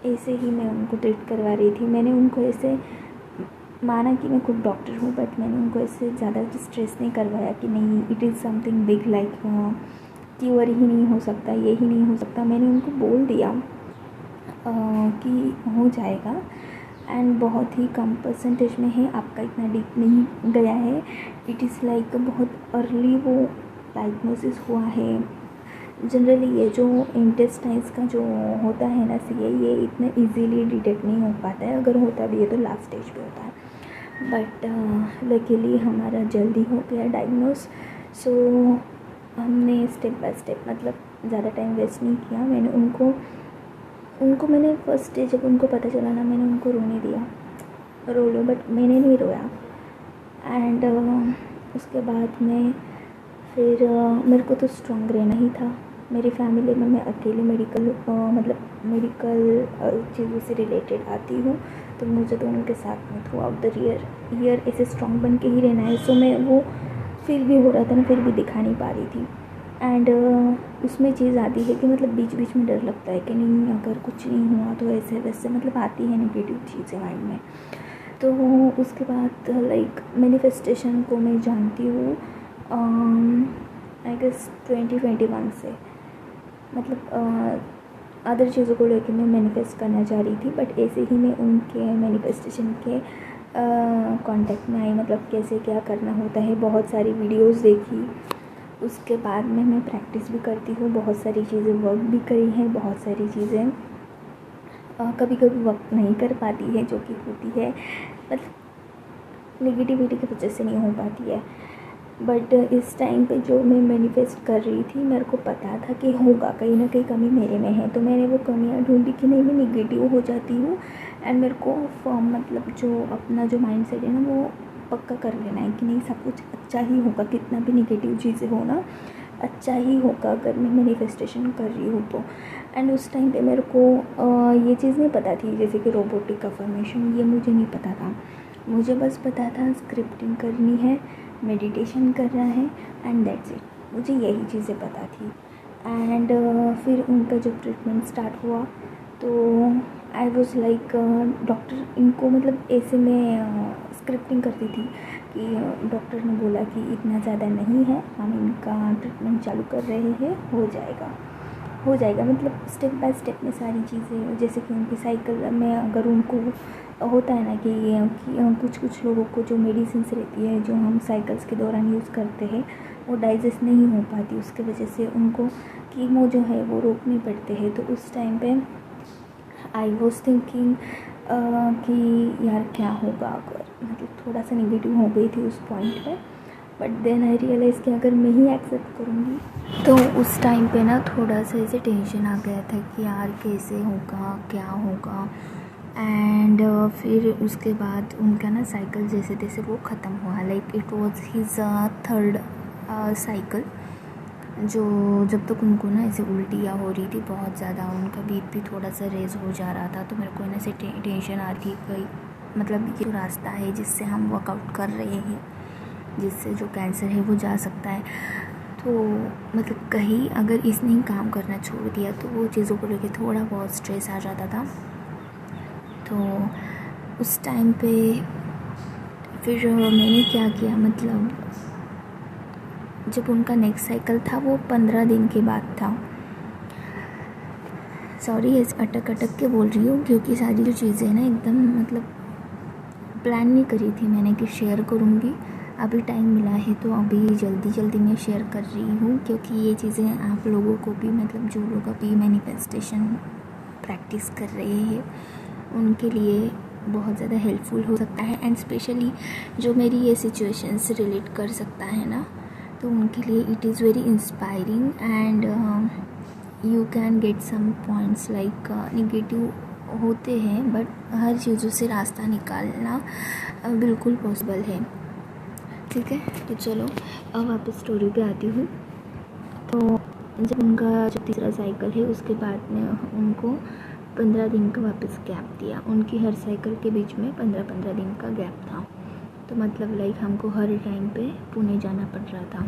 ऐसे ही मैं उनको ट्रीट करवा रही थी। मैंने उनको ऐसे माना कि मैं खुद डॉक्टर हूँ, बट मैंने उनको ऐसे ज़्यादा स्ट्रेस नहीं करवाया कि नहीं it is something big, like cure ही नहीं हो सकता, ये ही नहीं हो सकता। मैंने उनको बोल दिया कि हो जाएगा एंड बहुत ही कम परसेंटेज में है, आपका इतना डीप नहीं गया है। इट इज़ लाइक बहुत अर्ली वो डायग्नोसिस हुआ है। जनरली ये जो इंटेस्टाइन्स का जो होता है ना ये इतना इजीली डिटेक्ट नहीं हो पाता है। अगर होता भी है तो लास्ट स्टेज पे होता है। बट लकीली हमारा जल्दी हो गया डायग्नोस। सो हमने स्टेप बाय स्टेप, मतलब ज़्यादा टाइम वेस्ट नहीं किया। मैंने उनको मैंने फर्स्ट डे जब उनको पता चला ना, मैंने उनको रोने दिया, रो लो, बट मैंने नहीं रोया। एंड उसके बाद में फिर मेरे को तो स्ट्रॉन्ग रहना ही था। मेरी फैमिली में मैं अकेले मेडिकल चीज़ों से रिलेटेड आती हूँ, तो मुझे तो उनके साथ में थ्रू आउट द ईयर ऐसे स्ट्रॉन्ग बन के ही रहना है। सो मैं वो फील भी हो रहा था ना, फिर भी दिखा नहीं पा रही थी। एंड उसमें चीज़ आती है कि मतलब बीच बीच में डर लगता है कि नहीं अगर कुछ नहीं हुआ तो ऐसे वैसे, मतलब आती है नेगेटिव चीज़ें माइंड में। तो उसके बाद लाइक मैनिफेस्टेशन को मैं जानती हूँ आई गेस 2021 से। मतलब अदर चीज़ों को लेकर मैं मैनिफेस्ट करना चाह रही थी, बट ऐसे ही मैं उनके मैनिफेस्टेशन के कांटेक्ट में आई। मतलब कैसे क्या करना होता है, बहुत सारी वीडियोस देखी। उसके बाद में मैं प्रैक्टिस भी करती हूँ, बहुत सारी चीज़ें वर्क भी करी हैं। बहुत सारी चीज़ें कभी कभी वर्क नहीं कर पाती है, जो कि होती है, मतलब नेगेटिविटी की वजह से नहीं हो पाती है। बट इस टाइम पे जो मैं मैनिफेस्ट कर रही थी, मेरे को पता था कि होगा, कहीं ना कहीं कमी मेरे में है। तो मैंने वो कमियां ढूंढी कि नहीं मैं नेगेटिव हो जाती हूँ। एंड मेरे को मतलब जो अपना जो माइंड सेट है ना, वो पक्का कर लेना है कि नहीं सब कुछ अच्छा ही होगा, कितना भी नेगेटिव चीज़ें हो ना, अच्छा ही होगा अगर मैं मैनिफेस्टेशन कर रही हूँ तो। एंड उस टाइम पे मेरे को ये चीज़ नहीं पता थी, जैसे कि रोबोटिक अफर्मेशन, ये मुझे नहीं पता था। मुझे बस पता था स्क्रिप्टिंग करनी है, मेडिटेशन करना है, एंड दैट्स इट। मुझे यही चीज़ें पता थी। एंड फिर उनका जब ट्रीटमेंट स्टार्ट हुआ तो आई वॉज लाइक डॉक्टर इनको, मतलब ऐसे मैं स्क्रिप्टिंग करती थी कि डॉक्टर ने बोला कि इतना ज़्यादा नहीं है, हम इनका ट्रीटमेंट चालू कर रहे हैं, हो जाएगा। मतलब स्टेप बाय स्टेप में सारी चीज़ें, जैसे कि उनकी साइकिल में अगर उनको होता है ना कि कुछ लोगों को जो मेडिसिन रहती है जो हम साइकिल्स के दौरान यूज़ करते हैं, वो डाइजेस्ट नहीं हो पाती, उसके वजह से उनको कीमो जो है वो रोकने पड़ते हैं। तो उस टाइम पे आई वॉज थिंकिंग कि यार क्या होगा अगर, मतलब थोड़ा सा नेगेटिव हो गई थी उस पॉइंट पे। बट देन आई रियलाइज़ कि अगर मैं ही एक्सेप्ट करूँगी, तो उस टाइम पे ना थोड़ा सा ऐसे टेंशन आ गया था कि यार कैसे होगा, क्या होगा। एंड फिर उसके बाद उनका ना साइकिल जैसे तैसे वो ख़त्म हुआ। Like it was his third cycle, जो जब तक उनको ना ऐसे उल्टियाँ हो रही थी बहुत ज़्यादा, उनका बीपी थोड़ा सा रेज़ हो जा रहा था। तो मेरे को ना ऐसे टेंशन आ रही गई, मतलब ये रास्ता है जिससे हम वर्कआउट कर रहे हैं, जिससे जो कैंसर है वो जा सकता है। तो मतलब कहीं अगर इसने काम करना छोड़ दिया तो वो चीज़ों को लेकर थोड़ा बहुत स्ट्रेस आ जाता था। तो उस टाइम पे फिर मैंने क्या किया, मतलब जब उनका नेक्स्ट साइकिल था वो 15 दिन के बाद था। सॉरी ऐसे अटक अटक के बोल रही हूँ, क्योंकि सारी जो चीज़ें ना एकदम मतलब प्लान नहीं करी थी मैंने कि शेयर करूँगी। अभी टाइम मिला है तो अभी जल्दी मैं शेयर कर रही हूँ, क्योंकि ये चीज़ें आप लोगों को भी, मतलब जो लोग अभी मैनिफेस्टेशन प्रैक्टिस कर रहे हैं उनके लिए बहुत ज़्यादा हेल्पफुल हो सकता है। एंड स्पेशली जो मेरी ये सिचुएशन से रिलेट कर सकता है ना, तो उनके लिए it is very inspiring. And you can get some points like negative होते हैं, बट हर चीज़ों से रास्ता निकालना बिल्कुल पॉसिबल है। ठीक है, तो चलो अब वापस स्टोरी पे आती हूँ। तो जब उनका जो तीसरा साइकिल है उसके बाद में उनको 15 दिन का वापस गैप दिया। उनकी हर साइकिल के बीच में 15-15 दिन का गैप था। तो मतलब लाइक हमको हर टाइम पे पुणे जाना पड़ रहा था,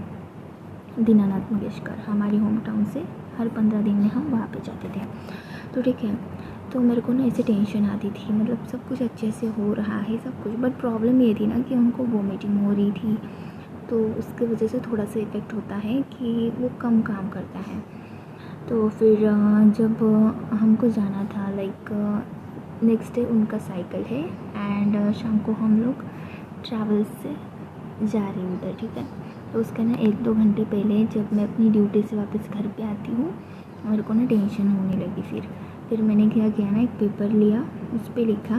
दीनानाथ मंगेशकर हमारी होम टाउन से हर 15 दिन में हम वहाँ पे जाते थे। तो ठीक है, तो मेरे को ना ऐसे टेंशन आती थी, मतलब सब कुछ अच्छे से हो रहा है सब कुछ, बट प्रॉब्लम ये थी ना कि उनको वोमिटिंग हो रही थी। तो उसके वजह से थोड़ा सा इफ़ेक्ट होता है कि वो कम काम करता है। तो फिर जब हमको जाना था लाइक नेक्स्ट डे उनका साइकिल है एंड शाम को हम लोग ट्रैवल्स से जा रहे हैं उधर। ठीक है, तो उसका ना 1-2 घंटे पहले जब मैं अपनी ड्यूटी से वापस घर पे आती हूँ, मेरे को ना टेंशन होने लगी। फिर मैंने क्या किया ना, एक पेपर लिया, उस पर लिखा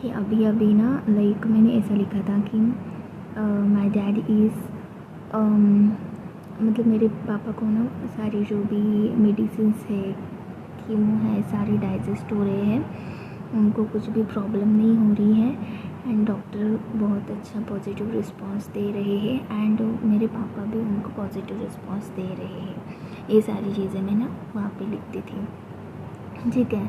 कि अभी ना लाइक मैंने ऐसा लिखा था कि माय डैड इज़ मतलब मेरे पापा को ना सारी जो भी मेडिसिन्स है, कीमो है, सारी डाइजेस्ट हो रहे हैं, उनको कुछ भी प्रॉब्लम नहीं हो रही है एंड डॉक्टर बहुत अच्छा पॉजिटिव रिस्पांस दे रहे हैं एंड मेरे पापा भी उनको पॉजिटिव रिस्पांस दे रहे हैं। ये सारी चीज़ें मैं ना वहाँ पे लिखती थी। ठीक है,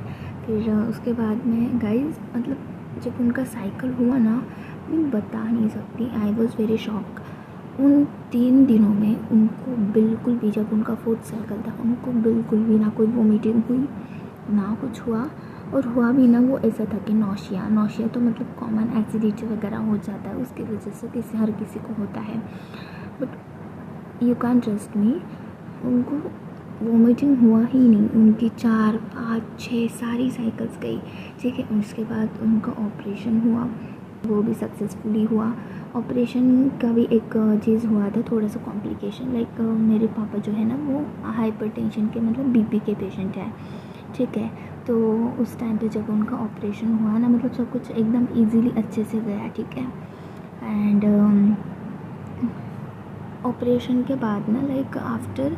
फिर उसके बाद में गाइस मतलब जब उनका साइकिल हुआ ना, मैं बता नहीं सकती, आई वॉज़ वेरी शॉक। उन 3 दिनों में उनको बिल्कुल भी, जब उनका 4th साइकिल था, उनको बिल्कुल भी ना कोई वोमिटिंग हुई ना कुछ हुआ, और हुआ भी ना वो ऐसा था कि नौशिया तो मतलब कॉमन एसिडिटी वगैरह हो जाता है, उसकी वजह से हर किसी को होता है, but you can trust me, उनको वोमिटिंग हुआ ही नहीं। उनकी 4, 5, 6 सारी साइकिल्स गई। ठीक है, उसके बाद उनका ऑपरेशन हुआ, वो भी सक्सेसफुली हुआ। ऑपरेशन का भी एक चीज़ हुआ था, थोड़ा सा कॉम्प्लिकेशन, लाइक मेरे पापा जो है ना वो हाइपरटेंशन के मतलब बीपी के पेशेंट है। ठीक है, तो उस टाइम पे जब उनका ऑपरेशन हुआ ना, मतलब सब कुछ एकदम इजीली अच्छे से गया। ठीक है, एंड ऑपरेशन के बाद ना लाइक आफ्टर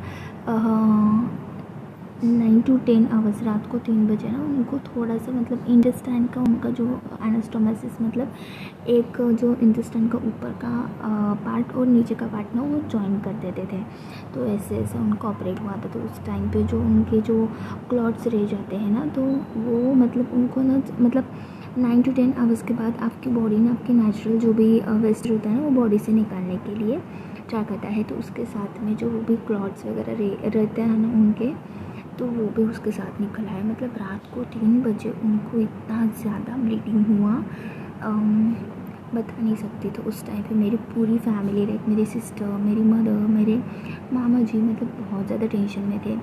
9 to 10 आवर्स, रात को 3 बजे ना उनको थोड़ा सा मतलब इंटेस्टाइन का उनका जो एनास्टोमोसिस, मतलब एक जो इंटेस्टाइन का ऊपर का पार्ट और नीचे का पार्ट ना वो जॉइन कर देते थे। तो ऐसे उनका ऑपरेट हुआ था। तो उस टाइम पे जो उनके जो क्लॉट्स रह जाते हैं ना, तो वो मतलब उनको ना मतलब 9 to 10 आवर्स के बाद आपकी बॉडी ना आपकी नेचुरल जो भी वेस्ट होता है ना वो बॉडी से निकालने के लिए ट्राई करता है। तो उसके साथ में जो भी क्लॉट्स वगैरह रहते हैं ना उनके, तो वो भी उसके साथ निकल आया। मतलब रात को 3 बजे उनको इतना ज़्यादा ब्लीडिंग हुआ, बता नहीं सकती। तो उस टाइम पे मेरी पूरी फैमिली, लाइक मेरी सिस्टर, मेरी मदर, मेरे मामा जी, मतलब बहुत ज़्यादा टेंशन में थे।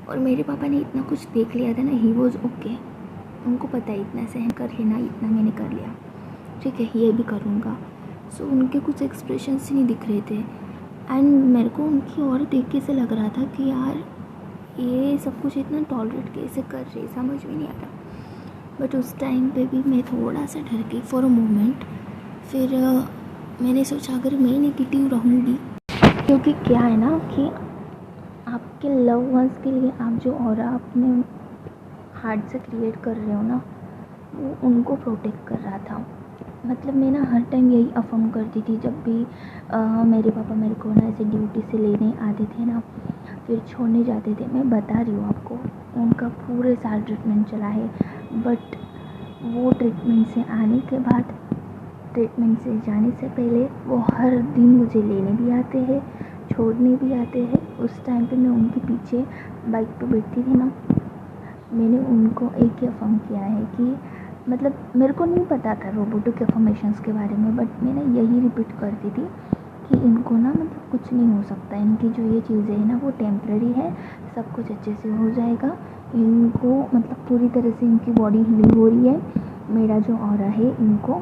और मेरे पापा ने इतना कुछ देख लिया था ना, ही वॉज ओके, उनको पता है इतना सहन कर लेना, इतना मैंने कर लिया, ठीक है, ये भी करूँगा। सो उनके कुछ एक्सप्रेशंस ही नहीं दिख रहे थे एंड मेरे को उनकी और देख के से लग रहा था कि यार ये सब कुछ इतना टॉलरेट कैसे कर रही, समझ में नहीं आ रहा। बट उस टाइम पे भी मैं थोड़ा सा डर गई फॉर अ मोमेंट। फिर मैंने सोचा अगर मैं नेगेटिव रहूँगी, क्योंकि क्या है ना कि आपके लव वंस के लिए आप जो ऑरा अपने हार्ट से क्रिएट कर रहे हो ना, वो उनको प्रोटेक्ट कर रहा था। मतलब मैं ना हर टाइम यही अफर्म करती थी, जब भी मेरे पापा मेरे को ना ऐसे ड्यूटी से लेने आते थे ना, फिर छोड़ने जाते थे। मैं बता रही हूँ आपको, उनका पूरे साल ट्रीटमेंट चला है, बट वो ट्रीटमेंट से आने के बाद, ट्रीटमेंट से जाने से पहले वो हर दिन मुझे लेने भी आते हैं, छोड़ने भी आते हैं। उस टाइम पे मैं उनके पीछे बाइक पे बैठती थी ना, मैंने उनको एक ही अफर्म किया है कि मतलब मेरे को नहीं पता था रोबोटिक अफर्मेशंस के बारे में, बट मैं ना यही रिपीट करती थी कि इनको ना मतलब कुछ नहीं हो सकता, इनकी जो ये चीज़ें हैं ना वो टेम्प्रेरी है, सब कुछ अच्छे से हो जाएगा, इनको मतलब पूरी तरह से इनकी बॉडी हीलिंग हो रही है, मेरा जो ऑरा है इनको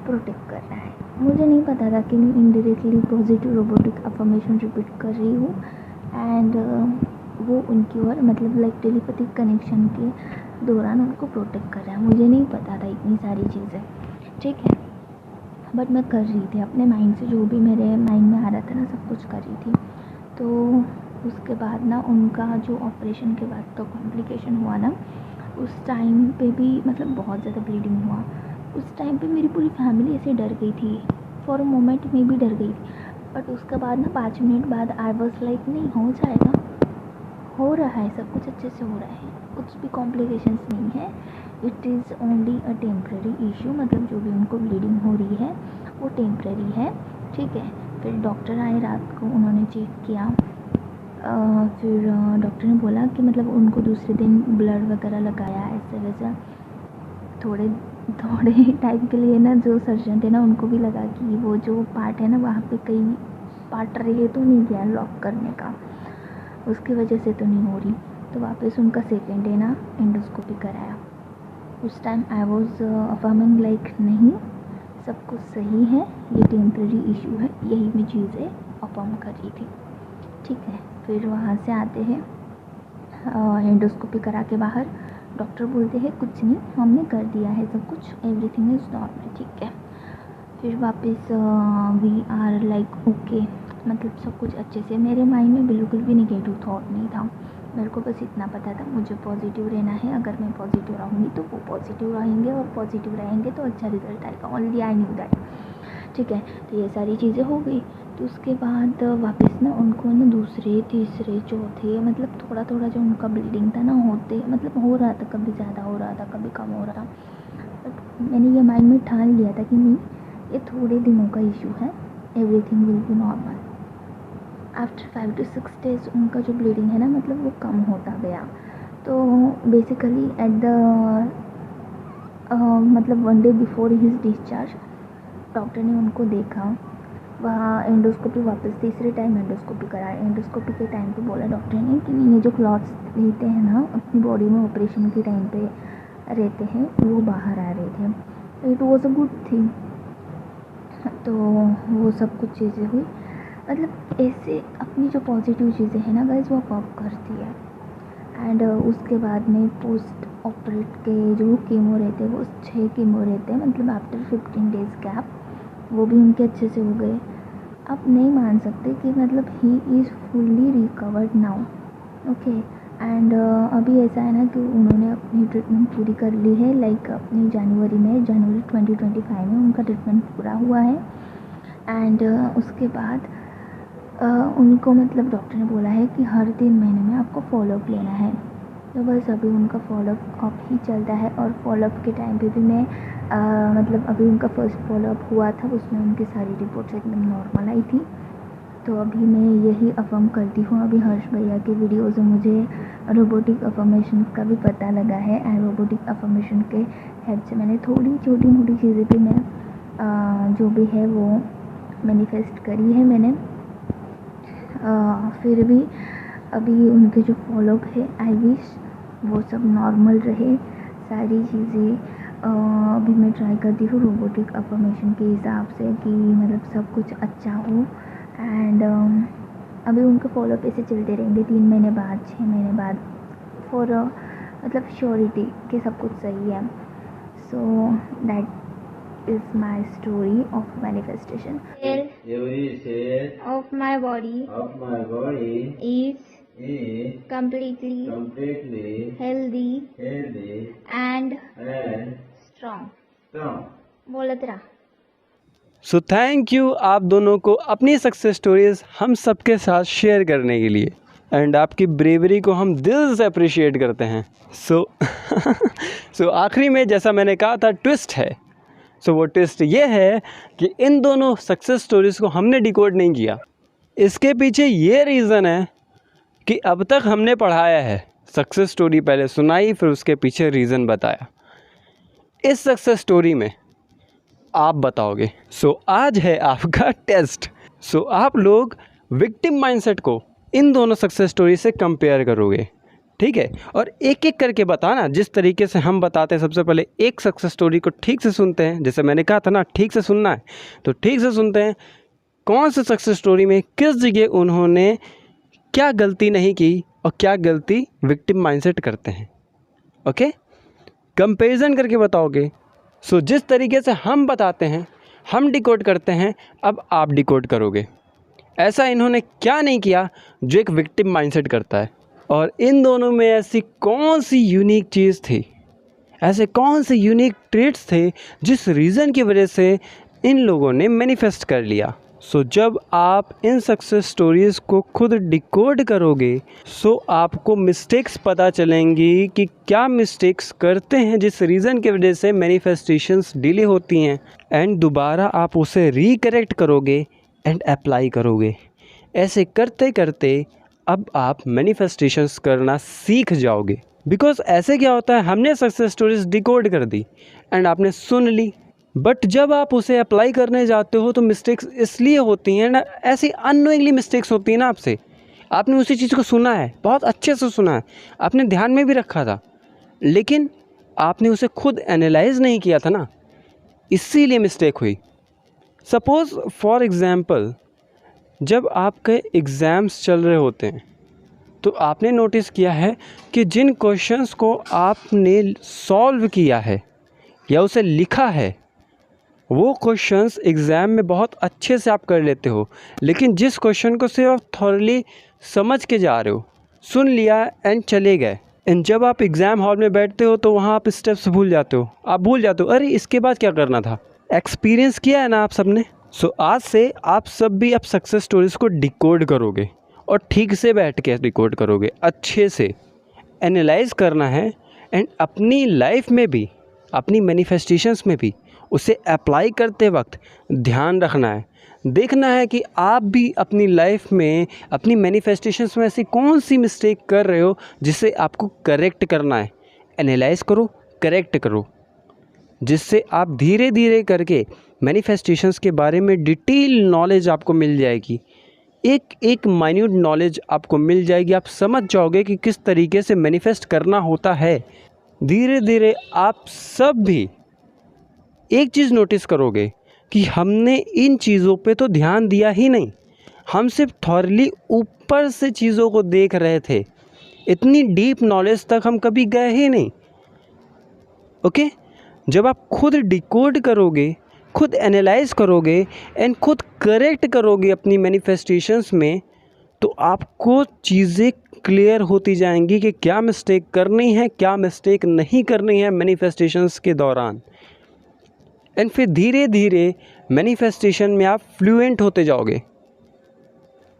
प्रोटेक्ट कर रहा है। मुझे नहीं पता था कि मैं indirectly positive robotic affirmation repeat कर रही हूँ एंड वो उनकी ओर मतलब लाइक टेलीपैथिक कनेक्शन के दौरान उनको प्रोटेक्ट कर रहा है। मुझे नहीं पता था इतनी सारी चीज़ें, ठीक है, बट मैं कर रही थी अपने माइंड से, जो भी मेरे माइंड में आ रहा था ना सब कुछ कर रही थी। तो उसके बाद ना उनका जो ऑपरेशन के बाद तो कॉम्प्लिकेशन हुआ ना, उस टाइम पे भी मतलब बहुत ज़्यादा ब्लीडिंग हुआ। उस टाइम पे मेरी पूरी फैमिली ऐसे डर गई थी, फॉर अ मोमेंट मैं भी डर गई थी, बट उसके बाद ना 5 मिनट बाद आई वाज लाइक नहीं हो जाएगा, हो रहा है, सब कुछ अच्छे से हो रहा है, कुछ भी कॉम्प्लिकेशंस नहीं है, it is only a temporary issue, मतलब जो भी उनको ब्लीडिंग हो रही है वो टेम्प्रेरी है, ठीक है। फिर डॉक्टर आए रात को, उन्होंने चेक किया, फिर डॉक्टर ने बोला कि मतलब उनको दूसरे दिन ब्लड वगैरह लगाया, ऐसे वैसे थोड़े टाइम के लिए ना जो सर्जन थे ना उनको भी लगा कि वो जो पार्ट है ना वहाँ पे कई पार्ट रहे तो नहीं गया लॉक करने का, उसकी वजह से तो नहीं हो रही, तो वापस उनका सेकेंड डे ना एंडोस्कोपी कराया। उस time I was affirming like नहीं, सब कुछ सही है, ये टेम्प्रेरी इशू है, यही मैं चीज़ें अफर्म कर रही थी, ठीक है। फिर वहाँ से आते हैं एंडोस्कोपी करा के बाहर, डॉक्टर बोलते हैं कुछ नहीं, हमने कर दिया है सब कुछ, एवरीथिंग इज़ नॉर्मल, ठीक है। फिर वापस वी आर लाइक ओके, मतलब सब कुछ अच्छे से, मेरे माइंड में बिल्कुल भी नेगेटिव थॉट नहीं था, मेरे को बस इतना पता था मुझे पॉजिटिव रहना है, अगर मैं पॉजिटिव रहूँगी तो वो पॉजिटिव रहेंगे और पॉजिटिव रहेंगे तो अच्छा रिजल्ट आएगा, ओनली आई न्यू दैट, ठीक है। तो ये सारी चीज़ें हो गई, तो उसके बाद वापस ना उनको ना दूसरे तीसरे चौथे मतलब थोड़ा थोड़ा जो उनका ब्लीडिंग था ना होते मतलब हो रहा था, कभी ज़्यादा हो रहा था कभी कम हो रहा था, बट मैंने ये माइंड में ठान लिया था कि नहीं ये थोड़े दिनों का इशू है, everything will be normal. After 5 to 6 days उनका जो ब्लीडिंग है ना मतलब वो कम होता गया। तो बेसिकली एट द मतलब 1 day before his discharge doctor ने उनको देखा, वहाँ एंडोस्कोपी वापस तीसरे टाइम एंडोस्कोपी कराया। एंडोस्कोपी के टाइम पे बोला डॉक्टर ने कि नहीं ये जो क्लॉट्स रहते हैं ना अपनी बॉडी में ऑपरेशन के टाइम पे रहते हैं वो बाहर आ रहे थे, it was a good thing. तो वो सब कुछ चीज़ें हुई, मतलब ऐसे अपनी जो पॉजिटिव चीज़ें हैं ना गाइस वो पॉप करती है। एंड उसके बाद में पोस्ट ऑपरेट के जो कीमो रहते हैं वो 6 कीमो रहते हैं, मतलब आफ्टर 15 days गैप, वो भी उनके अच्छे से हो गए। आप नहीं मान सकते कि मतलब he is fully recovered now, okay. And अभी ऐसा है ना कि उन्होंने अपनी ट्रीटमेंट पूरी कर ली है, लाइक अपनी जनवरी 2025 में उनका ट्रीटमेंट पूरा हुआ है। एंड उसके बाद उनको मतलब डॉक्टर ने बोला है कि हर 3 महीने में आपको फॉलोअप लेना है, तो बस अभी उनका फॉलोअप ही चलता है। और फॉलोअप के टाइम पे भी मैं मतलब अभी उनका फर्स्ट फॉलोअप हुआ था, उसमें उनकी सारी रिपोर्ट्स एकदम नॉर्मल आई थी। तो अभी मैं यही अफर्म करती हूँ, अभी हर्ष भैया के वीडियो से मुझे रोबोटिक अफर्मेशन का भी पता लगा है, एंड रोबोटिक अफर्मेशन के हेल्प से मैंने थोड़ी छोटी मोटी चीज़ें भी मैं जो भी है वो मैनिफेस्ट करी है मैंने। फिर भी अभी उनके जो फॉलोअप है आई विश वो सब नॉर्मल रहे सारी चीज़ें। अभी मैं ट्राई करती हूँ रोबोटिक अफर्मेशन के हिसाब से कि मतलब सब कुछ अच्छा हो। एंड अभी उनके फॉलोअप ऐसे चलते रहेंगे 3 महीने बाद 6 महीने बाद, फॉर मतलब श्योरिटी कि सब कुछ सही है। So that is my story of manifestation. Every cell Of my body of my body is is completely completely healthy healthy and and strong. strong. बोलत रहा। सो थैंक यू आप दोनों को अपनी सक्सेस स्टोरीज़ हम सबके साथ शेयर करने के लिए, एंड आपकी ब्रेवरी को हम दिल से अप्रिशिएट करते हैं। सो आखिरी में जैसा मैंने कहा था ट्विस्ट है, सो वो ट्विस्ट ये है कि इन दोनों सक्सेस स्टोरीज़ को हमने डिकोड नहीं किया। इसके पीछे ये रीज़न है कि अब तक हमने पढ़ाया है, सक्सेस स्टोरी पहले सुनाई फिर उसके पीछे रीज़न बताया। इस सक्सेस स्टोरी में आप बताओगे। सो आज है आपका टेस्ट। सो आप लोग विक्टिम माइंडसेट को इन दोनों सक्सेस स्टोरी से कंपेयर करोगे, ठीक है, और एक एक करके बताना जिस तरीके से हम बताते हैं। सबसे पहले एक सक्सेस स्टोरी को ठीक से सुनते हैं, जैसे मैंने कहा था ना ठीक से सुनना है, तो ठीक से सुनते हैं कौन सी सक्सेस स्टोरी में किस जगह उन्होंने क्या गलती नहीं की और क्या गलती विक्टिम माइंडसेट करते हैं। ओके, कंपैरिजन करके बताओगे। सो जिस तरीके से हम बताते हैं, हम डिकोड करते हैं, अब आप डिकोड करोगे ऐसा इन्होंने क्या नहीं किया जो एक विक्टिम माइंडसेट करता है, और इन दोनों में ऐसी कौन सी यूनिक चीज़ थी, ऐसे कौन से यूनिक ट्रेट्स थे जिस रीज़न की वजह से इन लोगों ने मैनिफेस्ट कर लिया। सो जब आप इन सक्सेस स्टोरीज़ को खुद डिकोड करोगे, सो आपको मिस्टेक्स पता चलेंगी कि क्या मिस्टेक्स करते हैं जिस रीज़न की वजह से मैनिफेस्टेशंस डिले होती हैं, एंड दोबारा आप उसे रिकरेक्ट करोगे एंड अप्लाई करोगे। ऐसे करते करते अब आप मैनिफेस्टेशंस करना सीख जाओगे। बिकॉज ऐसे क्या होता है, हमने सक्सेस स्टोरीज डिकोड कर दी एंड आपने सुन ली, बट जब आप उसे अप्लाई करने जाते हो तो मिस्टेक्स इसलिए होती हैं ना, ऐसी अननोइंगली मिस्टेक्स होती हैं ना आपसे। आपने उसी चीज़ को सुना है, बहुत अच्छे से सुना है, आपने ध्यान में भी रखा था, लेकिन आपने उसे खुद एनालाइज नहीं किया था ना, इसीलिए मिस्टेक हुई। सपोज़ फॉर एग्ज़ाम्पल, जब आपके एग्ज़ाम्स चल रहे होते हैं तो आपने नोटिस किया है कि जिन क्वेश्चंस को आपने सॉल्व किया है या उसे लिखा है, वो क्वेश्चंस एग्ज़ाम में बहुत अच्छे से आप कर लेते हो, लेकिन जिस क्वेश्चन को सिर्फ आप थॉरली समझ के जा रहे हो, सुन लिया एंड चले गए, एंड जब आप एग्ज़ाम हॉल में बैठते हो तो वहाँ आप स्टेप्स भूल जाते हो, आप भूल जाते हो अरे इसके बाद क्या करना था। एक्सपीरियंस किया है ना आप सब ने। सो आज से आप सब भी अब सक्सेस स्टोरीज़ को डिकोड करोगे और ठीक से बैठ के डिकोड करोगे, अच्छे से एनालाइज करना है, एंड अपनी लाइफ में भी, अपनी मैनिफेस्टेशंस में भी उसे अप्लाई करते वक्त ध्यान रखना है, देखना है कि आप भी अपनी लाइफ में, अपनी मैनिफेस्टेशंस में ऐसी कौन सी मिस्टेक कर रहे हो जिसे आपको करेक्ट करना है। एनालाइज करो, करेक्ट करो, जिससे आप धीरे धीरे करके मैनिफेस्टेशंस के बारे में डिटेल नॉलेज आपको मिल जाएगी, एक एक माइन्यूट नॉलेज आपको मिल जाएगी। आप समझ जाओगे कि किस तरीके से मैनिफेस्ट करना होता है। धीरे धीरे आप सब भी एक चीज़ नोटिस करोगे कि हमने इन चीज़ों पे तो ध्यान दिया ही नहीं, हम सिर्फ थॉरली ऊपर से चीज़ों को देख रहे थे, इतनी डीप नॉलेज तक हम कभी गए ही नहीं। ओके, जब आप खुद डिकोड करोगे, खुद एनालाइज करोगे एंड खुद करेक्ट करोगे अपनी मैनिफेस्टेशंस में, तो आपको चीज़ें क्लियर होती जाएंगी कि क्या मिस्टेक करनी है, क्या मिस्टेक नहीं करनी है मैनिफेस्टेशंस के दौरान। एंड फिर धीरे धीरे मैनिफेस्टेशन में आप फ्लुएंट होते जाओगे,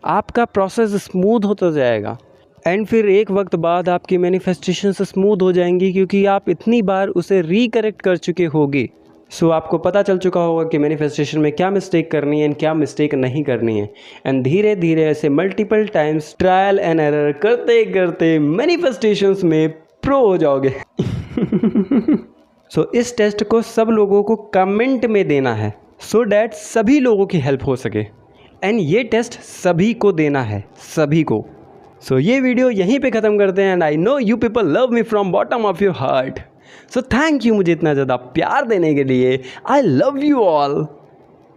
आपका प्रोसेस स्मूथ होता जाएगा, एंड फिर एक वक्त बाद आपकी मैनिफेस्टेशन स्मूथ हो जाएंगी क्योंकि आप इतनी बार उसे रिकरेक्ट कर चुके होगे। सो आपको पता चल चुका होगा कि मैनिफेस्टेशन में क्या मिस्टेक करनी है एंड क्या मिस्टेक नहीं करनी है, एंड धीरे धीरे ऐसे multiple times trial and error करते करते मैनिफेस्टेशंस में प्रो हो जाओगे। सो इस टेस्ट को सब लोगों को कमेंट में देना है सो डैट सभी लोगों की हेल्प हो सके, एंड ये टेस्ट सभी को देना है, सभी को। सो ये वीडियो यहीं पे ख़त्म करते हैं, and I know you people love me from bottom of your heart. So thank you मुझे इतना ज़्यादा प्यार देने के लिए। I love you all.